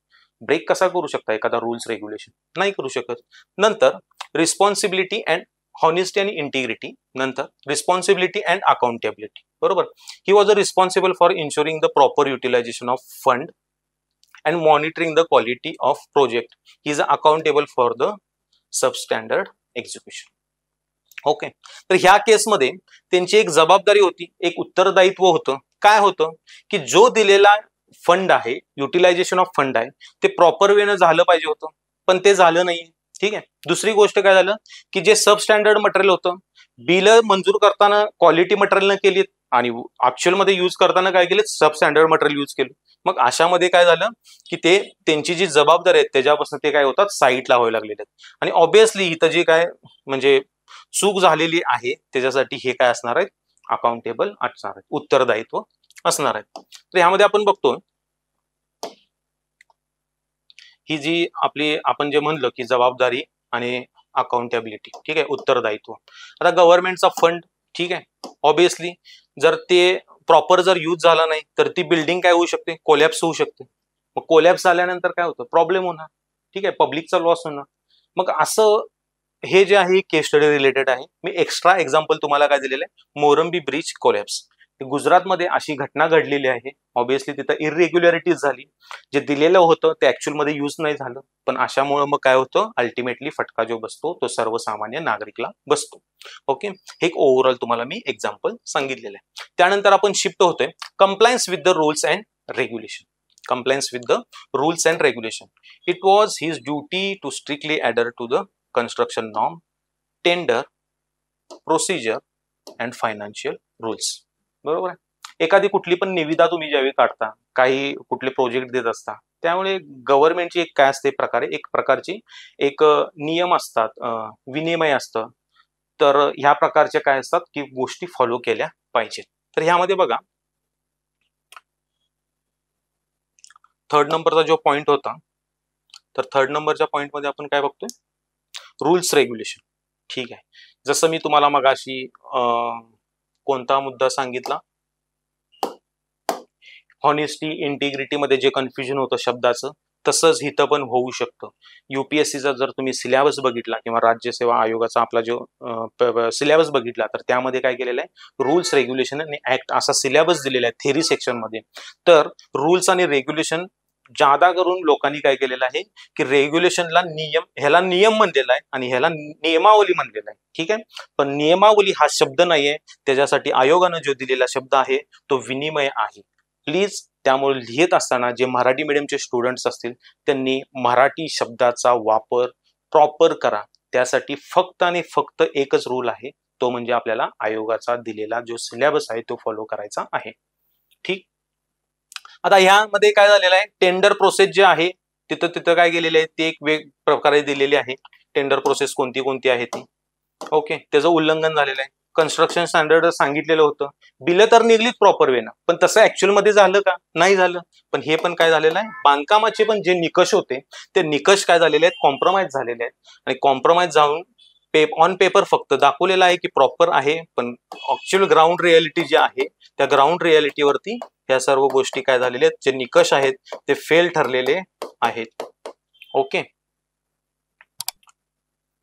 Speaker 1: ब्रेक कसा करू शकता एखादा रूल्स रेग्युलेशन, नाही करू शकत. नंतर रिस्पॉन्सिबिलिटी अँड हॉनेस्टी आणि इंटिग्रिटी, नंतर रिस्पॉन्सिबिलिटी अँड अकाउंटेबिलिटी, बरोबर. He was a responsible for ensuring the proper utilisation of fund and monitoring the quality of project. He is accountable for the substandard execution. Okay, तर ह्या केसमध्ये त्यांची एक जबाबदारी होती, एक उत्तरदायित्व होतं. काय होतं की जो दिलेला फंड आहे, युटिलायझेशन ऑफ फंड आहे, ते प्रॉपर वेनं झालं पाहिजे होतं, पण ते झालं नाही. ठीक आहे. दुसरी गोष्ट काय झालं की जे सबस्टँडर्ड मटेरियल होतं, बिल मंजूर करताना क्वालिटी मटेरियल न केली आणि ऍक्च्युअल मध्ये यूज करताना काय केले, सबस्टँडर्ड मटेरियल यूज केलं. मग अशामध्ये काय झालं की ते त्यांची जी जबाबदारी आहे त्याच्यापासून ते काय होतात, साईटला व्हायला लागलेले आहेत. आणि ऑब्विसली इथं जी काय म्हणजे चूक झालेली आहे त्याच्यासाठी हे काय असणार आहे, अकाउंटेबल असणार आहे, उत्तरदायित्व असणार आहे. तर ह्यामध्ये आपण बघतो ही जी आपली आपण जे म्हणलं की जबाबदारी आणि अकाउंटेबिलिटी, ठीक आहे, उत्तरदायित्व. आता गव्हर्नमेंटचा फंड, ठीक आहे, ऑब्विसली जर ते प्रॉपर जर यूज झाला नाही तर ती बिल्डिंग काय होऊ शकते, कोलॅप्स होऊ शकते. मग कोलॅप्स झाल्यानंतर काय होतं, प्रॉब्लेम होणार. ठीक आहे, पब्लिकचा लॉस होणार. मग असं हे जे आहे केस स्टडी रिलेटेड आहे. मी एक्स्ट्रा एक्झाम्पल तुम्हाला काय दिलेलं आहे, मोरंबी ब्रिज कोलॅप्स. गुजरातमध्ये अशी घटना घडलेली आहे. ऑब्विसली तिथं इरेग्युलॅरिटीज झाली, जे दिलेलं होतं ते ऍक्च्युअल मध्ये यूज नाही झालं, पण अशामुळे मग काय होतं, अल्टिमेटली फटका जो बसतो तो सर्वसामान्य नागरिकला बसतो. ओके, हे एक ओव्हरऑल तुम्हाला मी एक्झाम्पल सांगितलेलं आहे. त्यानंतर आपण शिफ्ट होतोय compliance with the rules and regulation. Compliance with the rules and regulation. It was his duty to strictly adhere to the construction norm, tender, procedure and financial rules. बरोबर आहे. एखादी कुठली पण निविदा तुम्ही ज्यावेळी काढता, काही कुठले प्रोजेक्ट देत असता, त्यामुळे गव्हर्नमेंटची एक काय असते प्रकारे, एक प्रकारची एक नियम असतात, विनिमय असतं. तर ह्या प्रकारचे काय असतात की गोष्टी फॉलो केल्या पाहिजेत. तर ह्यामध्ये बघा, थर्ड नंबरचा जो पॉइंट होता, तर थर्ड नंबरच्या पॉइंटमध्ये आपण काय बघतोय, रूल्स रेग्युलेशन. ठीक आहे, जसं मी तुम्हाला मगाशी कोणता मुद्दा सांगितला, हॉनेस्टी इंटिग्रिटी मध्ये जे कन्फ्युजन होतं शब्दाचं, तसंच इथं पण होऊ शकतं. युपीएससीचा जर तुम्ही सिलेबस बघितला किंवा राज्य सेवा आयोगाचा आपला जो सिलेबस बघितला, तर त्यामध्ये काय केलेलं आहे, रूल्स रेग्युलेशन आणि ऍक्ट असा सिलेबस दिलेला आहे थेरी सेक्शन मध्ये. तर रूल्स आणि रेग्युलेशन जादा करून लोकांनी काय केलेलं आहे की रेग्युलेशनला नियम, ह्याला नियम म्हणलेला आहे आणि ह्याला नियमावली म्हणलेला आहे. ठीक आहे, पण नियमावली हा शब्द नाहीये, त्याच्यासाठी आयोगानं जो दिलेला शब्द आहे तो विनिमय आहे. प्लीज त्यामुळे लिहित असताना जे मराठी मीडियमचे स्टुडंट्स असतील त्यांनी मराठी शब्दाचा वापर प्रॉपर करा. त्यासाठी फक्त आणि फक्त एकच रूल आहे, तो म्हणजे आपल्याला आयोगाचा दिलेला जो सिलेबस आहे तो फॉलो करायचा आहे. ठीक, आता ह्यामध्ये काय झालेलं आहे, टेंडर प्रोसेस जे आहे तिथं काय केलेलं आहे, ते एक वेग प्रकारे दिलेली आहे. टेंडर प्रोसेस कोणती कोणती आहे ती. ओके, त्याचं उल्लंघन झालेलं आहे. कन्स्ट्रक्शन स्टँडर्ड सांगितलेलं होतं, बिलं तर निघलीच प्रॉपर वेनं, पण तसं ऍक्च्युअल मध्ये झालं का, नाही झालं. पण हे पण काय झालेलं आहे, बांधकामाचे पण जे निकष होते ते निकष काय झालेले आहेत, कॉम्प्रोमाइज झालेले आहेत. आणि कॉम्प्रोमाइज जाऊन ऑन पेपर फक्त दाखवलेलं आहे की प्रॉपर आहे, पण ऍक्च्युअल ग्राउंड रियालिटी जी आहे त्या ग्राउंड रियालिटीवरती ह्या सर्व गोष्टी काय झालेल्या आहेत, जे निकष आहेत ते फेल ठरलेले आहेत. ओके,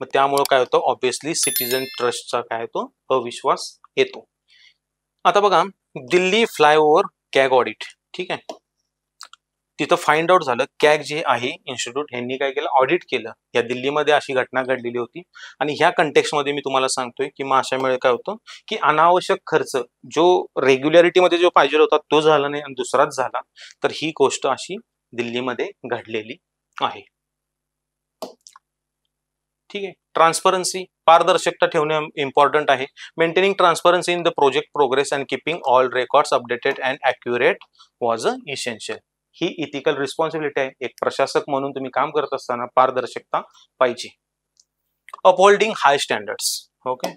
Speaker 1: मग त्यामुळे काय होतं, ऑब्विसली सिटीजन ट्रस्टचा काय तो अविश्वास येतो. आता बघा, दिल्ली फ्लायओव्हर कॅग ऑडिट. ठीक आहे, तिथं फाइंड आउट झालं, कॅग जे आहे इन्स्टिट्यूट यांनी काय केलं, ऑडिट केलं. या दिल्लीमध्ये अशी घटना घडलेली होती आणि ह्या कंटेक्स्टमध्ये मी तुम्हाला सांगतोय की मग अशामुळे काय होतं की अनावश्यक खर्च जो रेग्युलॅरिटीमध्ये जो पाहिजे होता तो झाला नाही आणि दुसराच झाला. तर ही गोष्ट अशी दिल्लीमध्ये घडलेली आहे. ठीक आहे, ट्रान्सपरन्सी पारदर्शकता ठेवणे इम्पॉर्टंट आहे. Maintaining transparency in the project progress and keeping all records updated and accurate was a essential. He ethical responsibility आहे. एक प्रशासक म्हणून तुम्ही काम करत असताना पारदर्शकता पाहिजे. अपहोल्डिंग हाय स्टँडर्ड्स. ओके,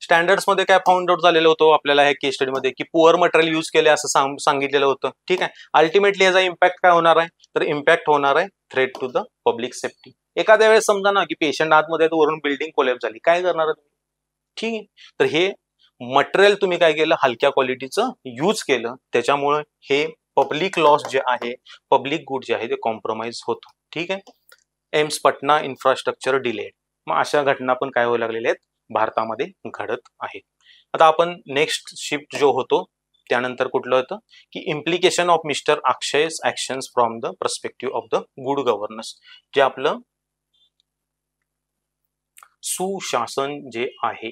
Speaker 1: स्टँडर्ड्स मध्ये काय फाउंड आउट झालेलं होतं आपल्याला ह्या केस स्टडी मध्ये, की पुअर मटेरियल यूज केले असं सांगितलेलं होतं. ठीक आहे. अल्टिमेटली याचा इम्पॅक्ट काय होणार आहे, तर इम्पॅक्ट होणार आहे threat to the public safety. एखाद्या वेळेस समजा ना की पेशंट आतमध्ये वरून बिल्डिंग कोलॅप्स झाली, काय करणार तुम्ही? ठीक आहे. तर हे मटेरियल तुम्ही काय केलं, हलक्या क्वालिटीचं यूज केलं, त्याच्यामुळे हे पब्लिक लॉस जे आहे, पब्लिक गुड जे आहे ते कॉम्प्रोमाइज होतं. ठीक आहे. AIIMS Patna infrastructure delayed. मग अशा घटना पण काय होऊ लागलेल्या आहेत, भारतामध्ये घडत आहे. आता आपण नेक्स्ट शिफ्ट जो होतो त्यानंतर कुठलं होतं, की implication of mister Akshay's actions from the perspective of the good governance. जे आपलं सुशासन जे आहे,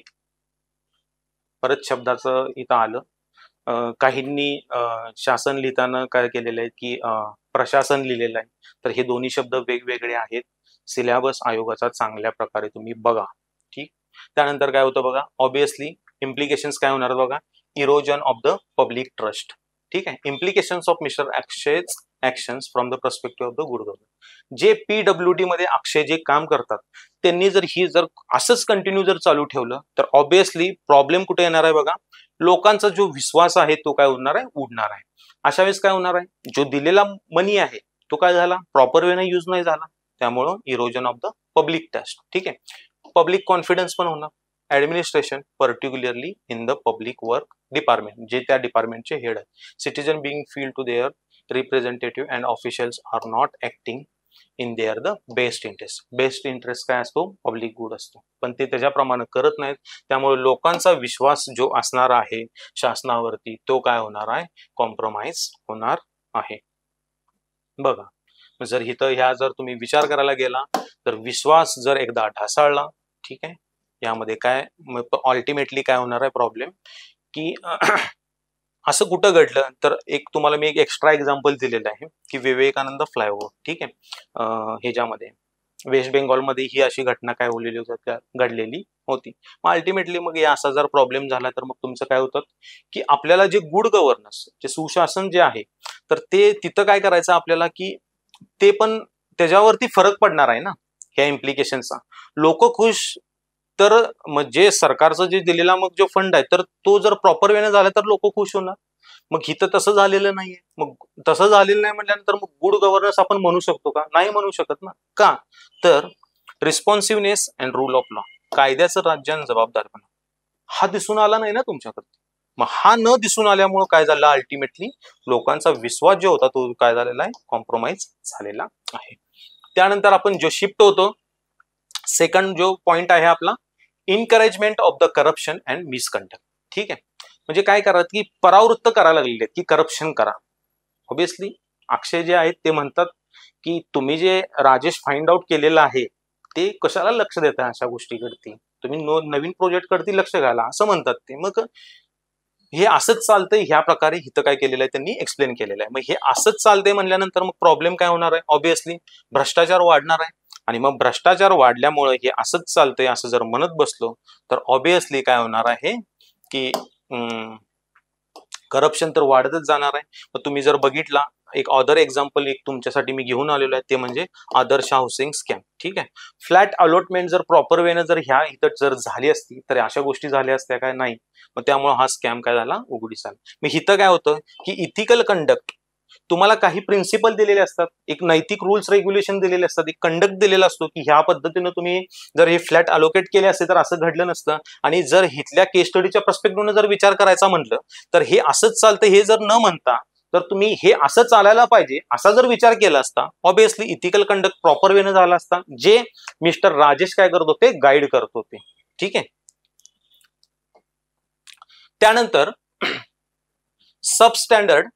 Speaker 1: परत शब्दाचं इथं आलं. काहींनी शासन लिहिताना काय केलेलं आहे, की प्रशासन लिहिलेलं आहे. तर हे दोन्ही शब्द वेगवेगळे आहेत. सिलेबस आयोगाचा चांगल्या प्रकारे तुम्ही बघा. ठीक. त्यानंतर काय होतं बघा, ऑब्विसली इम्प्लिकेशन्स काय होणार बघा, erosion of the public trust. ठीक आहे. Implications of mister Akshay's actions from the perspective of the good governance. जे PWD मध्ये अक्षय जे काम करतात त्यांनी जर असंच कंटिन्यू जर चालू ठेवलं तर ऑब्विसली प्रॉब्लेम कुठे येणार आहे बघा, लोकांचा जो विश्वास आहे तो काय होणार आहे, उडणार आहे. अशा वेळेस काय होणार आहे, जो दिलेला मनी आहे तो काय झाला, प्रॉपर वेने यूज नाही झाला, त्यामुळं erosion of the public trust. ठीक आहे. पब्लिक कॉन्फिडन्स पण होणार. Administration particularly in the public work department, जे त्या डिपार्टमेंटचे हेड आहेत. Citizen being feel to their representative and officials are not acting in their the best interest. Best interest काय असतो, पब्लिक गुड असतो, पण ते त्याच्याप्रमाणे करत नाहीत. त्यामुळे लोकांचा विश्वास जो असणार आहे शासनावरती तो काय होणार आहे, कॉम्प्रोमाइज होणार आहे. बघा, जर इथं ह्या जर तुम्ही विचार करायला गेला तर विश्वास जर एकदा ढासळला, ठीक आहे, यामध्ये काय अल्टिमेटली काय होणार आहे प्रॉब्लेम, की असं कुठं घडलं तर एक तुम्हाला मी एक एक्स्ट्रा एक्झाम्पल दिलेलं आहे, की विवेकानंद फ्लायओव्हर. ठीक आहे. ह्याच्यामध्ये वेस्ट बेंगॉलमध्ये ही अशी घटना काय घडलेली होती. मग अल्टिमेटली मग असा जर प्रॉब्लेम झाला तर मग तुमचं काय होतं, की आपल्याला जे गुड गव्हर्नन्स, जे सुशासन जे आहे, तर ते तिथं काय करायचं आपल्याला, की ते पण त्याच्यावरती फरक पडणार आहे ना ह्या इम्प्लिकेशनचा. लोक खुश तर मग जे सरकारचं जे दिलेला मग जो फंड आहे तर तो जर प्रॉपर वेने झाला तर लोक खुश होणार. मग इथं तसं झालेलं नाहीये. मग तसं झालेलं नाही म्हटल्यानंतर मग गुड गव्हर्नन्स आपण म्हणू शकतो का, नाही म्हणू शकत ना. का तर रिस्पॉन्सिव्हनेस अँड रूल ऑफ लॉ, कायद्याचं राज्य आणि जबाबदारपणा हा दिसून आला नाही ना तुमच्याकडे. मग हा न दिसून आल्यामुळे काय झालं, अल्टिमेटली लोकांचा विश्वास जो होता तो काय झालेला आहे, कॉम्प्रोमाइज झालेला आहे. त्यानंतर आपण जो शिफ्ट होतो, सेकंड जो पॉइंट आहे आपला, encouragement of the corruption and misconduct. ठीक आहे. म्हणजे काय करतात, की परावृत्त करायला लागलेले आहेत की करप्शन करा. ऑब्विसली अक्षय जे आहेत ते म्हणतात की तुम्ही जे राजेश फाइंड आउट केलेलं आहे ते कशाला लक्ष देता अशा गोष्टीकडती, तुम्ही नवीन प्रोजेक्ट कडती लक्ष घाला असं म्हणतात ते. मग हे असंच चालतंय, ह्या प्रकारे इथं काय केलेलं आहे त्यांनी एक्सप्लेन केलेलं आहे. मग हे असंच चालतंय म्हणल्यानंतर मग प्रॉब्लेम काय होणार आहे, ऑब्विसली भ्रष्टाचार वाढणार आहे. आणि मग भ्रष्टाचार वाढल्यामुळे हे असंच चालतंय असं जर म्हणत बसलो तर ऑब्विसली काय होणार आहे, की करप्शन तर वाढतच जाणार आहे. मग तुम्ही जर बघितला एक अदर एक्झाम्पल एक तुमच्यासाठी मी घेऊन आलेलो आहे, ते म्हणजे आदर्श हाऊसिंग स्कॅम. ठीक आहे. फ्लॅट अलॉटमेंट जर प्रॉपर वेने जर ह्या इथं जर झाली असती तर अशा गोष्टी झाल्या असत्या काय, नाही. मग त्यामुळे हा स्कॅम काय झाला, उघडीस आला. मग इथं काय होतं, की इथिकल कंडक्ट तुम्हाला काही प्रिन्सिपल दिलेले असतात, एक नैतिक रूल्स रेग्युलेशन दिलेले असतात, एक कंडक्ट दिलेला असतो, की ह्या पद्धतीने तुम्ही जर हे फ्लॅट अलोकेट केले असते तर असं घडलं नसतं. आणि जर इथल्या केस स्टडीच्या पर्स्पेक्टिव्हने जर विचार करायचा म्हटलं तर हे असंच चालतं हे जर न म्हणता तर तुम्ही हे असं चालायला पाहिजे असा जर विचार केला असता, ऑब्विसली इथिकल कंडक्ट प्रॉपर वेने झाला असता, जे मिस्टर राजेश काय करत होते, गाईड करत होते. ठीक आहे. त्यानंतर substandard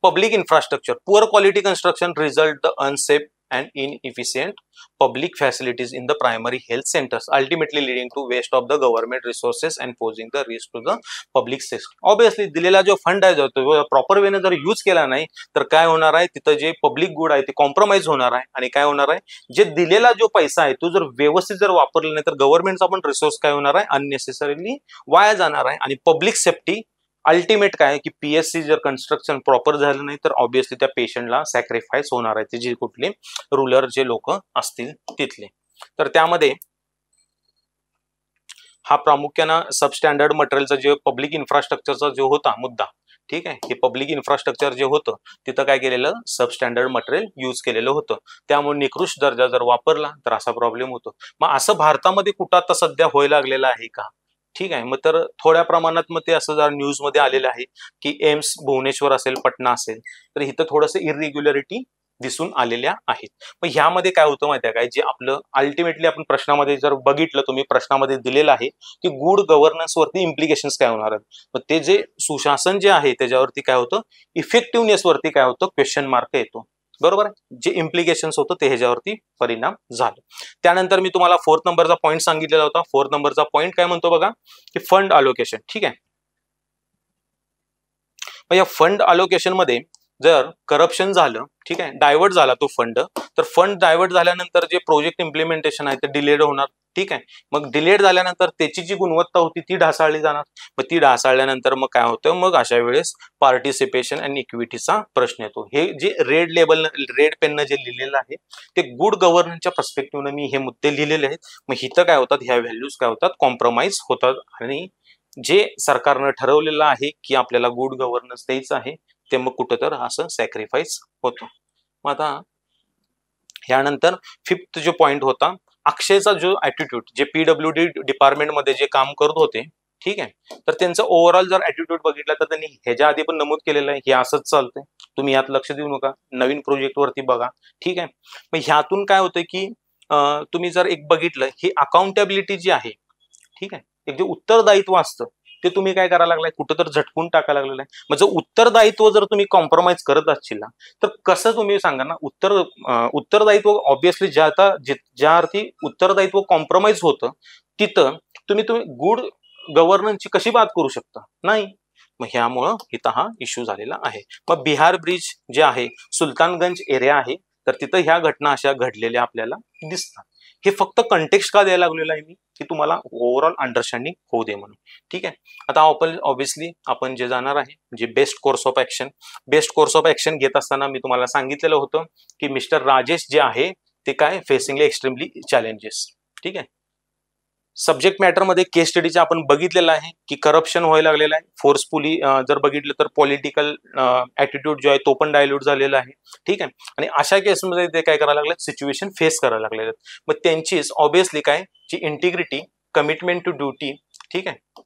Speaker 1: public infrastructure, poor quality construction result the unsafe and inefficient public facilities in the primary health centers, ultimately leading to waste of the government resources and posing the risk to the public system. Obviously दिलेला जो fund आहे तो proper वेने जर use केला नाही तर काय होणार आहे, तिथं जे पब्लिक गुड आहे ते कॉम्प्रोमाइज होणार आहे आणि काय होणार आहे, जे दिलेला जो पैसा आहे तो जर व्यवस्थित जर वापरला नाही तर गव्हर्नमेंटचा पण रिसोर्स काय होणार आहे, अननेसेसरीली वाया जाणार आहे आणि पब्लिक सेफ्टी अल्टिमेट काय की पीएससी जर कन्स्ट्रक्शन प्रॉपर झालं नाही तर ऑब्विसली त्या पेशंटला सॅक्रिफाईस होणार आहे, ते जे कुठले रुलर जे लोक असतील तिथले. तर त्यामध्ये हा प्रामुख्यानं सबस्टँडर्ड मटेरियलचा जे पब्लिक इन्फ्रास्ट्रक्चरचा जो होता मुद्दा, ठीक आहे, हे पब्लिक इन्फ्रास्ट्रक्चर जे होतं तिथं काय केलेलं, सबस्टँडर्ड मटेरियल यूज केलेलं होतं, त्यामुळे निकृष्ट दर्जा जर वापरला तर असा प्रॉब्लेम होतो. मग असं भारतामध्ये कुठं आता सध्या व्हायला लागलेलं आहे का, ठीक आहे. मग तर थोड्या प्रमाणात मग ते असं जर न्यूज मध्ये आलेलं आहे की एम्स भुवनेश्वर असेल, पटना असेल, तर इथं थोडंसं इरेग्युलरिटी दिसून आलेल्या आहेत. मग ह्यामध्ये काय होतं माहिती आहे काय, जे आपलं अल्टिमेटली आपण प्रश्नामध्ये जर बघितलं, तुम्ही प्रश्नामध्ये दिलेलं आहे की गुड गव्हर्नन्स वरती इम्प्लिकेशन्स काय होणार आहेत, मग ते जे सुशासन जे आहे त्याच्यावरती काय होतं, इफेक्टिव्हनेस वरती काय होतं, क्वेश्चन मार्क येतो, बरोबर आहे. जे इम्प्लिकेशन्स होतं ते ह्याच्यावरती परिणाम झाला. त्यानंतर मी तुम्हाला 4th नंबरचा पॉईंट सांगितलेला होता. 4th नंबरचा पॉईंट काय म्हणतो बघा की फंड अलोकेशन, ठीक आहे. मग या फंड अलोकेशन मध्ये जर करप्शन झालं, ठीक आहे, डायव्हर्ट झाला तो फंड, तर फंड डायव्हर्ट झाल्यानंतर जे प्रोजेक्ट इम्प्लिमेंटेशन आहे ते डिलेड होणार, ठीक आहे. मग डिलेड झाल्यानंतर त्याची जी गुणवत्ता होती ती ढासळली जाणार. मग ती ढासळल्यानंतर मग काय होतं, मग अशा वेळेस पार्टिसिपेशन आणि इक्विटीचा प्रश्न येतो. हे जे रेड पेननं जे लिहिलेलं आहे ते गुड गव्हर्नन्सच्या पर्स्पेक्टिव्हनं मी हे मुद्दे लिहिलेले आहेत. मग इथं काय होतात, ह्या व्हॅल्यूज काय होतात, कॉम्प्रोमाइज होतात आणि जे सरकारनं ठरवलेलं आहे की आपल्याला गुड गव्हर्नन्स द्यायचं आहे ते मग कुठं तर असं सॅक्रिफाईस होतं. मग आता यानंतर 5th जो पॉइंट होता, अक्षयचा जो ऍटिट्यूड, जे पीडब्ल्यूडी डिपार्टमेंटमध्ये जे काम करत होते, ठीक आहे, तर त्यांचं ओव्हरऑल जर ऍटिट्यूड बघितला तर त्यांनी ह्याच्या आधी पण नमूद केलेलं आहे हे असंच चालतंय, तुम्ही यात लक्ष देऊ नका, नवीन प्रोजेक्ट वरती बघा, ठीक आहे. मग ह्यातून काय होतं की तुम्ही जर एक बघितलं, ही अकाउंटेबिलिटी जी आहे, ठीक आहे, एक जे उत्तरदायित्व असतं ते तुम्ही काय करायला लागलाय, कुठं तर झटकून टाकायला लागलेलं आहे. मग जर उत्तरदायित्व जर तुम्ही कॉम्प्रोमाइज करत असशील ना तर कसं तुम्ही सांगा ना, उत्तरदायित्व ऑब्विसली ज्या अर्थी उत्तरदायित्व कॉम्प्रोमाइज होतं तिथं तुम्ही गुड गव्हर्नन्सची कशी बात करू शकता, नाही. मग ह्यामुळं इथं हा इश्यू झालेला आहे. मग बिहार ब्रिज जे आहे, सुलतानगंज एरिया आहे, तर तिथं ह्या घटना अशा घडलेल्या आपल्याला दिसतात. हे फक्त कंटेक्स्ट का द्यायला लागलेलं आहे मी, की तुम्हाला ओव्हरऑल अंडरस्टँडिंग होऊ दे म्हणून, ठीक आहे. आता आपण ऑब्विसली आपण जे जाणार आहे म्हणजे बेस्ट कोर्स ऑफ ऍक्शन घेत असताना मी तुम्हाला सांगितलेलं होतं की मिस्टर राजेश जे आहे ते काय फेसिंगली एक्स्ट्रीमली चॅलेंजेस, ठीक आहे. सब्जेक्ट मॅटर मध्ये केस स्टडीचे आपण बघितलेलं आहे की करप्शन व्हायला लागलेलं आहे, फोर्सफुली जर बघितलं तर पॉलिटिकल ऍटिट्यूड जो आहे तो पण डायल्यूट झालेला आहे, ठीक आहे. आणि अशा केसमध्ये ते काय करायला लागले, सिच्युएशन फेस करायला लागलेले आहेत. मग त्यांचीच ऑब्विसली काय जी इंटिग्रिटी, कमिटमेंट टू ड्युटी, ठीक आहे,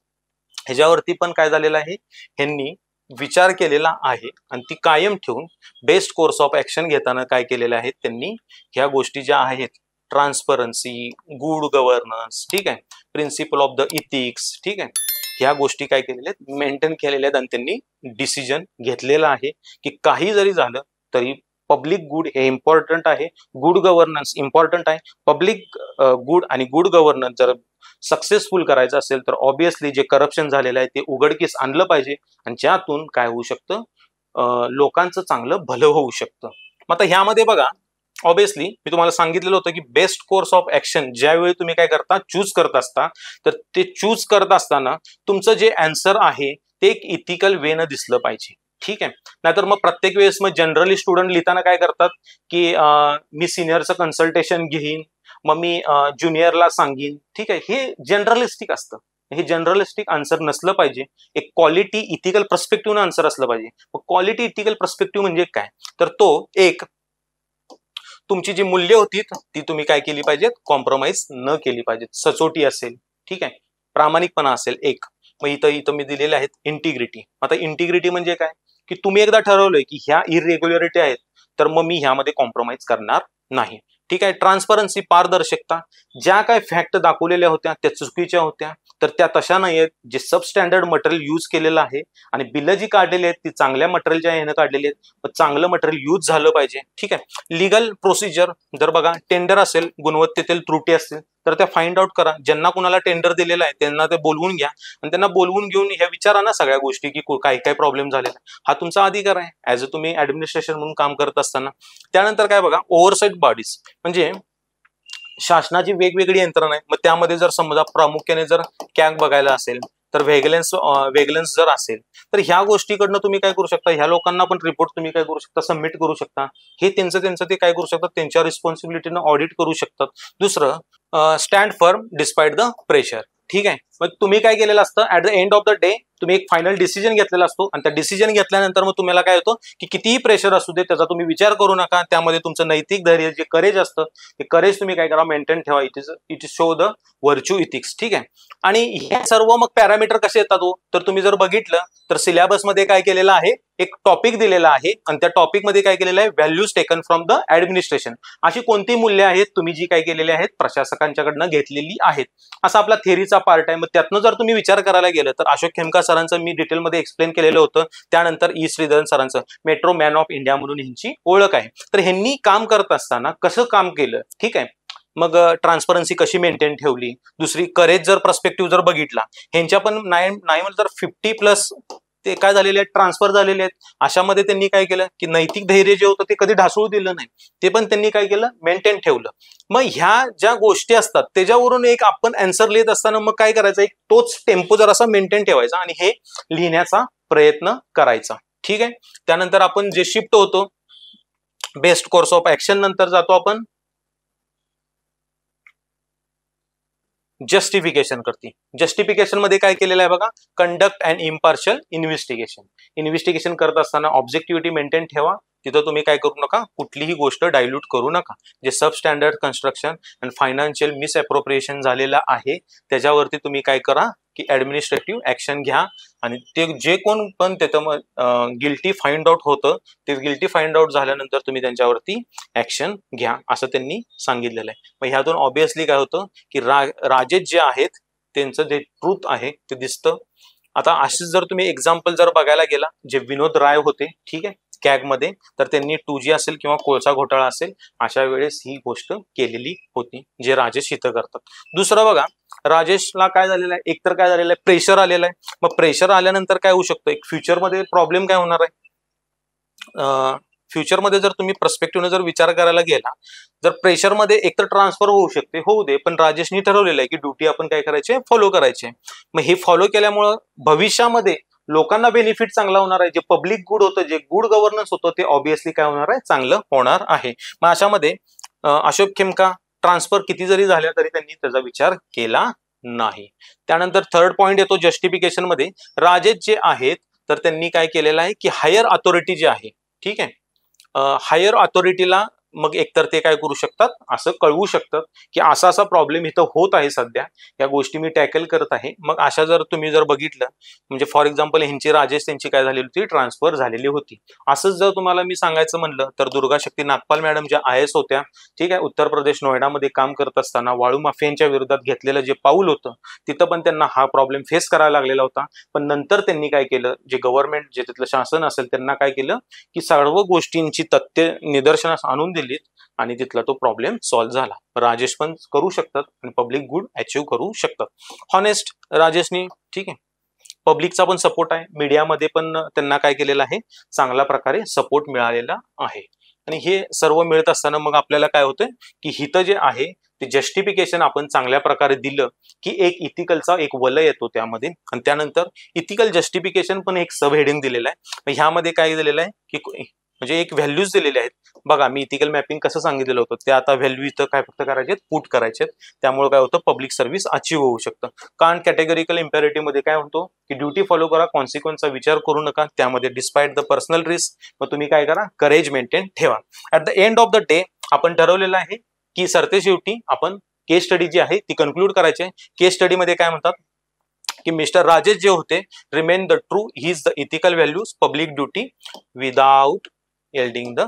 Speaker 1: ह्याच्यावरती पण काय झालेलं आहे, ह्यांनी विचार केलेला आहे आणि ती कायम ठेवून बेस्ट कोर्स ऑफ ऍक्शन घेताना काय केलेलं आहे त्यांनी, ह्या गोष्टी ज्या आहेत, ट्रान्सपरन्सी, गुड गव्हर्नन्स, ठीक आहे, प्रिन्सिपल ऑफ द इथिक्स, ठीक आहे, ह्या गोष्टी काय केलेल्या आहेत, मेंटेन केलेल्या आहेत आणि त्यांनी डिसिजन घेतलेला आहे की काही जरी झालं तरी पब्लिक गुड हे इम्पॉर्टंट आहे, गुड गव्हर्नन्स इम्पॉर्टंट आहे. पब्लिक गुड आणि गुड गव्हर्नन्स जर सक्सेसफुल करायचं असेल तर ऑब्विसली जे करप्शन झालेलं आहे ते उघडकीस आणलं पाहिजे आणि ज्यातून काय होऊ शकतं, लोकांचं चांगलं भलं होऊ शकतं. मग आता ह्यामध्ये बघा, ऑब्विसली मी तुम्हाला सांगितलेलं होतं की बेस्ट कोर्स ऑफ ऍक्शन ज्यावेळी तुम्ही काय करता, चूज करत असता, तर ते चूज करत असताना तुमचं जे आन्सर आहे ते एक इथिकल वेनं दिसलं पाहिजे, ठीक आहे. नाहीतर मग प्रत्येक वेळेस मग जनरली स्टुडंट लिहिताना काय करतात की मी सिनियरचं कन्सल्टेशन घेईन, मग मी ज्युनियरला सांगीन, ठीक आहे. हे जनरलिस्टिक असतं, हे जनरलिस्टिक आन्सर नसलं पाहिजे. एक क्वालिटी इथिकल पर्स्पेक्टिव्हनं आन्सर असलं पाहिजे. मग क्वालिटी इथिकल पर्स्पेक्टिव्ह म्हणजे काय, तर तो एक तुमची जी मूल्य होती ती तुम्ही काय केली पाहिजेत, कॉम्प्रोमाइज न केली पाहिजेत. सचोटी असेल, ठीक आहे, प्रामाणिकपणा असेल एक. मग इथं मी दिलेले आहेत इंटिग्रिटी. आता इंटिग्रिटी म्हणजे काय की तुम्ही एकदा ठरवलंय की ह्या इरेग्युलरिटी आहेत तर मग मी ह्यामध्ये कॉम्प्रोमाइज करणार नाही. ठीक आहे. ट्रान्सपरन्सी, पारदर्शकता, ज्या काय फॅक्ट दाखवलेल्या होत्या त्या चुकीच्या होत्या, तर त्या तशा नाही आहेत. जे सबस्टँडर्ड मटेरियल यूज केलेलं आहे आणि बिलं जी काढलेली आहेत ती चांगल्या मटेरियलच्या ह्यानं काढलेली आहेत, चांगलं मटेरियल यूज झालं पाहिजे. ठीक आहे. लिगल प्रोसिजर, जर बघा टेंडर असेल, गुणवत्तेतील त्रुटी असतील तर त्या फाइंड आउट करा. ज्यांना कुणाला टेंडर दिलेलं आहे त्यांना ते बोलवून घ्या आणि त्यांना बोलवून घेऊन ह्या विचारा ना सगळ्या गोष्टी की काय काय प्रॉब्लेम झालेला आहे. हा तुमचा अधिकार आहे ऍज अ तुम्ही ऍडमिनिस्ट्रेशन म्हणून काम करत असताना. त्यानंतर काय बघा, ओव्हरसाईट बॉडीज म्हणजे शासनाची वेगवेगळी यंत्रणा आहे. मग त्यामध्ये जर समजा प्रामुख्याने जर कॅग बघायला असेल तर वेगलन्स जर असेल तर ह्या गोष्टीकडनं तुम्ही काय करू शकता, ह्या लोकांना पण रिपोर्ट तुम्ही काय करू शकता, सबमिट करू शकता. हे त्यांचं ते काय करू शकतात, त्यांच्या रिस्पॉन्सिबिलिटीनं ऑडिट करू शकतात. दुसरं, stand firm despite the pressure. ठीक आहे. मग तुम्ही काय केलेलं असतं, at the end of the day तुम्ही एक फायनल डिसिजन घेतलेला असतो आणि त्या डिसिजन घेतल्यानंतर मग तुम्हाला काय होतं की कितीही प्रेशर असू दे त्याचा तुम्ही विचार करू नका. त्यामध्ये तुमचं नैतिक धैर्य, जे करेज असतं ते करेज तुम्ही काय करा, मेंटेन ठेवा. It is show the virtue ethics. ठीक आहे. आणि हे सर्व मग पॅरामीटर कसे येतात हो, तर तुम्ही जर बघितलं तर सिलेबसमध्ये काय केलेलं आहे, एक टॉपिक दिलेला आहे आणि त्या टॉपिक मध्ये काय केलेलं आहे, values taken from the administration. अशी कोणती मूल्य आहेत तुम्ही जी काय केलेली आहेत प्रशासकांच्याकडनं घेतलेली आहेत, असा आपला थेरीचा पार्ट आहे. मग त्यातनं जर तुम्ही विचार करायला गेलं तर अशोक खेमका सरांचं मी डिटेलमध्ये एक्सप्लेन केलेलं होतं. त्यानंतर ई श्रीधरन सरांचं मेट्रो मॅन ऑफ इंडिया म्हणून ह्यांची ओळख आहे. तर ह्यांनी काम करत असताना कसं काम केलं, ठीक आहे. मग ट्रान्सपरन्सी कशी मेंटेन ठेवली. दुसरी, करेज जर पर्स्पेक्टिव्ह जर बघितला, ह्यांच्या पण नाही जर 50+ ते काय झालेले आहेत, ट्रान्सफर झालेले आहेत. अशामध्ये त्यांनी काय केलं की नैतिक धैर्य जे होतं ते कधी ढासळू दिलं नाही, ते पण त्यांनी काय केलं, मेंटेन ठेवलं. मग ह्या ज्या गोष्टी असतात त्याच्यावरून एक आपण आन्सर लिहित असताना मग काय करायचं, एक तोच टेम्पो जर असा मेंटेन ठेवायचा आणि हे लिहिण्याचा प्रयत्न करायचा. ठीक आहे. त्यानंतर आपण जे शिफ्ट होतो बेस्ट कोर्स ऑफ ऍक्शन, नंतर जातो आपण जस्टिफिकेशन करते. जस्टिफिकेशन मध्ये काय केलेलं आहे बघा, conduct and impartial investigation. Investigation करत असताना ऑब्जेक्टिव्हिटी मेंटेन ठेवा. तिथं तुम्ही काय करू नका, कुठलीही गोष्ट डायल्यूट करू नका. जे सब स्टँडर्ड कन्स्ट्रक्शन आणि फायनान्शियल मिसअप्रोप्रिएशन झालेलं आहे त्याच्यावरती तुम्ही काय करा की ऍडमिनिस्ट्रेटिव्ह ऍक्शन घ्या आणि ते जे कोण पण त्याचं गिल्टी फाइंड आउट होतं ते गिल्टी फाइंड आउट झाल्यानंतर तुम्ही त्यांच्यावरती ऍक्शन घ्या असं त्यांनी सांगितलेलं आहे. मग ह्यातून ऑब्विसली काय होतं की राजेश जे आहेत त्यांचं जे ट्रूथ आहे ते दिसतं. आता अशीच जर तुम्ही एक्झाम्पल जर बघायला गेला, जे विनोद राय होते, ठीक आहे, कॅग मध्ये, तर त्यांनी 2G असेल किंवा कोळसा घोटाळा असेल अशा वेळेस ही गोष्ट केलेली होती, जे राजेश इथं करतात. दुसरं बघा, राजेशला काय झालेलं आहे, एकतर काय झालेलं आहे, प्रेशर आलेलं आहे. मग प्रेशर आल्यानंतर काय होऊ शकतं, एक फ्युचरमध्ये प्रॉब्लेम काय होणार आहे, फ्युचरमध्ये जर तुम्ही पर्स्पेक्टिव्हने जर विचार करायला गेला, जर प्रेशरमध्ये एकतर ट्रान्सफर होऊ शकते, होऊ दे, पण राजेशनी ठरवलेलं आहे की ड्युटी आपण काय करायचे, फॉलो करायचे. मग हे फॉलो केल्यामुळं भविष्यामध्ये लोकांना बेनिफिट चांगला होणार आहे. जे पब्लिक गुड होतं, जे गुड गव्हर्नन्स होतं ते ऑब्विसली काय होणार आहे, चांगलं होणार आहे. मग अशामध्ये अशोक खेमका ट्रान्सफर किती जरी झाल्या तरी त्यांनी त्याचा विचार केला नाही. त्यानंतर थर्ड पॉइंट येतो जस्टिफिकेशन मध्ये, राजेश जे आहेत तर त्यांनी काय केलेलं आहे की हायर अथॉरिटी जे आहे, ठीक आहे, हायर अथॉरिटीला मग एकतर ते काय करू शकतात, असं कळवू शकतात की असा असा प्रॉब्लेम इथं होत आहे सध्या, या गोष्टी मी टॅकल करत आहे. मग अशा जर तुम्ही जर बघितलं, म्हणजे फॉर एक्झाम्पल ह्यांची राजेश त्यांची काय झालेली होती, ट्रान्सफर झालेली होती. असंच जर तुम्हाला मी सांगायचं म्हणलं तर दुर्गा शक्ती नागपाल मॅडम ज्या IAS होत्या, ठीक आहे, उत्तर प्रदेश नोएडामध्ये काम करत असताना वाळू माफियांच्या विरोधात घेतलेलं जे पाऊल होतं तिथं पण त्यांना हा प्रॉब्लेम फेस करायला लागलेला होता. पण नंतर त्यांनी काय केलं, जे गव्हर्नमेंट, जे तिथलं शासन असेल त्यांना काय केलं की सर्व गोष्टींची तथ्य निदर्शनास आणून दिली आणि तिथला तो प्रॉब्लेम सॉल्व्ह झाला. राजेश पण करू शकतात आणि पब्लिक गुड अचीव करू शकतात. हॉनेस्ट राजेशनी, ठीक आहे, पब्लिकचा पण सपोर्ट आहे, मीडियामध्ये पण त्यांना काय केलेलं आहे, चांगल्या प्रकारे सपोर्ट मिळालेला आहे. आणि हे सर्व मिळत असताना मग आपल्याला काय होतं की हिथं जे आहे ते जस्टिफिकेशन आपण चांगल्या प्रकारे दिलं की एक इथिकलचा एक वलय येतो त्यामध्ये. आणि त्यानंतर इथिकल जस्टिफिकेशन पण एक सब हेडिंग दिलेलं आहे. ह्यामध्ये काय दिलेलं आहे की म्हणजे एक व्हॅल्यूज दिलेले आहेत. बघा, मी इथिकल मॅपिंग कसं सांगितलेलं होतं, ते आता व्हॅल्यू इथं काय फक्त करायचे, पुट करायचे. त्यामुळे काय होतं, पब्लिक सर्व्हिस अचीव होऊ शकतं. कारण कॅटेगरिकल इम्पेरेटिव्ह मध्ये काय म्हणतो की ड्युटी फॉलो करा, कॉन्सिक्वेन्सचा विचार करू नका, त्यामध्ये डिस्पाइट द पर्सनल रिस्क, मग तुम्ही काय करा, करेज मेंटेन ठेवा. At the end of the day आपण ठरवलेलं आहे की सरतेशेवटी आपण केस स्टडी जी आहे ती कन्क्लूड करायची. केस स्टडी मध्ये काय म्हणतात की मिस्टर राजेश जे होते, remain the true, he is the ethical values, public duty without yielding the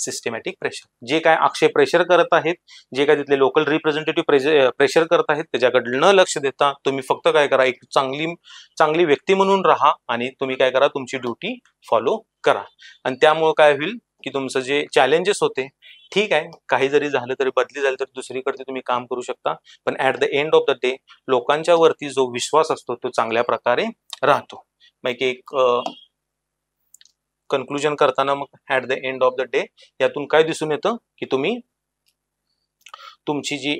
Speaker 1: systematic pressure. जे काय अक्षय प्रेशर करत आहेत, जे काय तिथले लोकल रिप्रेझेंटेटिव्ह प्रेशर करत आहेत, त्याच्याकडे न लक्ष देता तुम्ही फक्त काय करा, एक चांगली व्यक्ती म्हणून राहा आणि तुम्ही काय करा, तुमची ड्युटी फॉलो करा. आणि त्यामुळे काय होईल की तुमचं जे चॅलेंजेस होते, ठीक आहे, काही जरी झालं तरी, बदली झाली तरी दुसरीकडे तुम्ही काम करू शकता, पण at the end of the day लोकांच्या वरती जो विश्वास असतो तो चांगल्या प्रकारे राहतो. मग एक कन्क्लुजन करताना मग at the end of the day यातून काय दिसून येतं की तुम्ही तुमची जी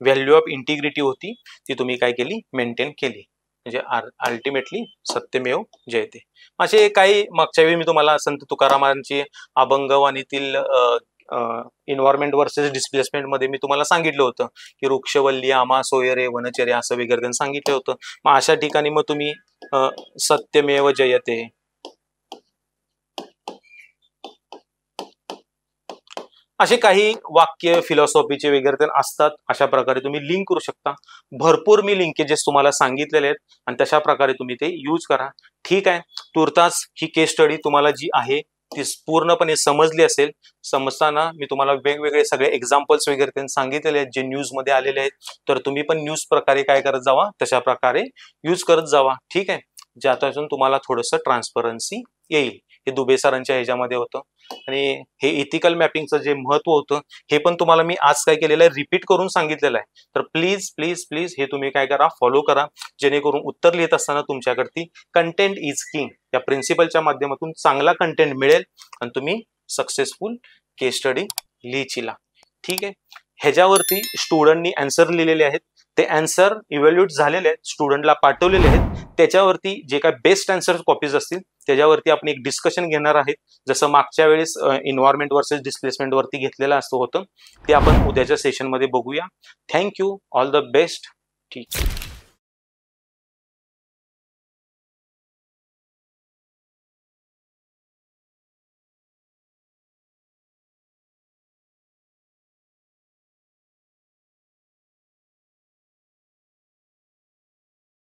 Speaker 1: व्हॅल्यू ऑफ इंटिग्रिटी होती ती तुम्ही काय केली, मेंटेन केली. म्हणजे अल्टिमेटली सत्यमेव जयते. असे काही मागच्या वेळी मी तुम्हाला संत तुकारामांची अभंगवाणीतील इन्व्हायरमेंट वर्सेस डिस्प्लेसमेंट मध्ये मी तुम्हाला सांगितलं होतं की वृक्षवल्ली आमा सोयरे वनचरे असं वगैरे त्यांनी सांगितलं होतं. मग अशा ठिकाणी मग तुम्ही सत्यमेव जयते, असे काही वाक्य फिलॉसॉफीचे वगैरे असतात. अशा प्रकारे तुम्ही लिंक करू शकता. भरपूर मी लिंकेजेस तुम्हाला सांगितलेले आहेत आणि तशा प्रकारे तुम्ही ते यूज करा. ठीक आहे, तुर्तास ही केस स्टडी तुम्हाला जी आहे ती पूर्णपणे समजली असेल. समजताना मी तुम्हाला वेगवेगळे सगळे एक्झाम्पल्स वगैरे त्यांनी सांगितलेले आहेत जे न्यूज मध्ये आलेले आहेत. तर तुम्ही पण न्यूज प्रकारे काय करत जावा, तशा प्रकारे यूज करत जावा. ठीक आहे, ज्यापासून तुम्हाला थोडंसं ट्रान्सपरन्सी येईल. हे दुबे सरांच्या ह्याच्यामध्ये होतं. आणि हे इथिकल मॅपिंगचं जे महत्व होतं हे पण तुम्हाला मी आज काय केलेलं आहे, रिपीट करून सांगितलेलं आहे. तर प्लीज प्लीज प्लीज हे तुम्ही काय करा, फॉलो करा, जेणेकरून उत्तर लिहित असताना तुमच्याकडे कंटेंट इज किंग या प्रिन्सिपलच्या माध्यमातून चांगला कंटेंट मिळेल आणि तुम्ही सक्सेसफुल केस स्टडी लिहिचिला. ठीक आहे, ह्याच्यावरती स्टुडंटनी आन्सर लिहिलेले आहेत. ते आन्सर इव्हॅल्युएट झालेले आहेत, स्टुडंटला पाठवलेले आहेत. त्याच्यावरती जे काय बेस्ट आन्सर कॉपीज असतील त्याच्यावरती आपण एक डिस्कशन घेणार आहेत. जसं मागच्या वेळेस इन्व्हायरमेंट वर्सेस डिस्प्लेसमेंट वरती घेतलेलं असं होतं, ते आपण उद्याच्या सेशनमध्ये बघूया. Thank you, all the best. ठीक.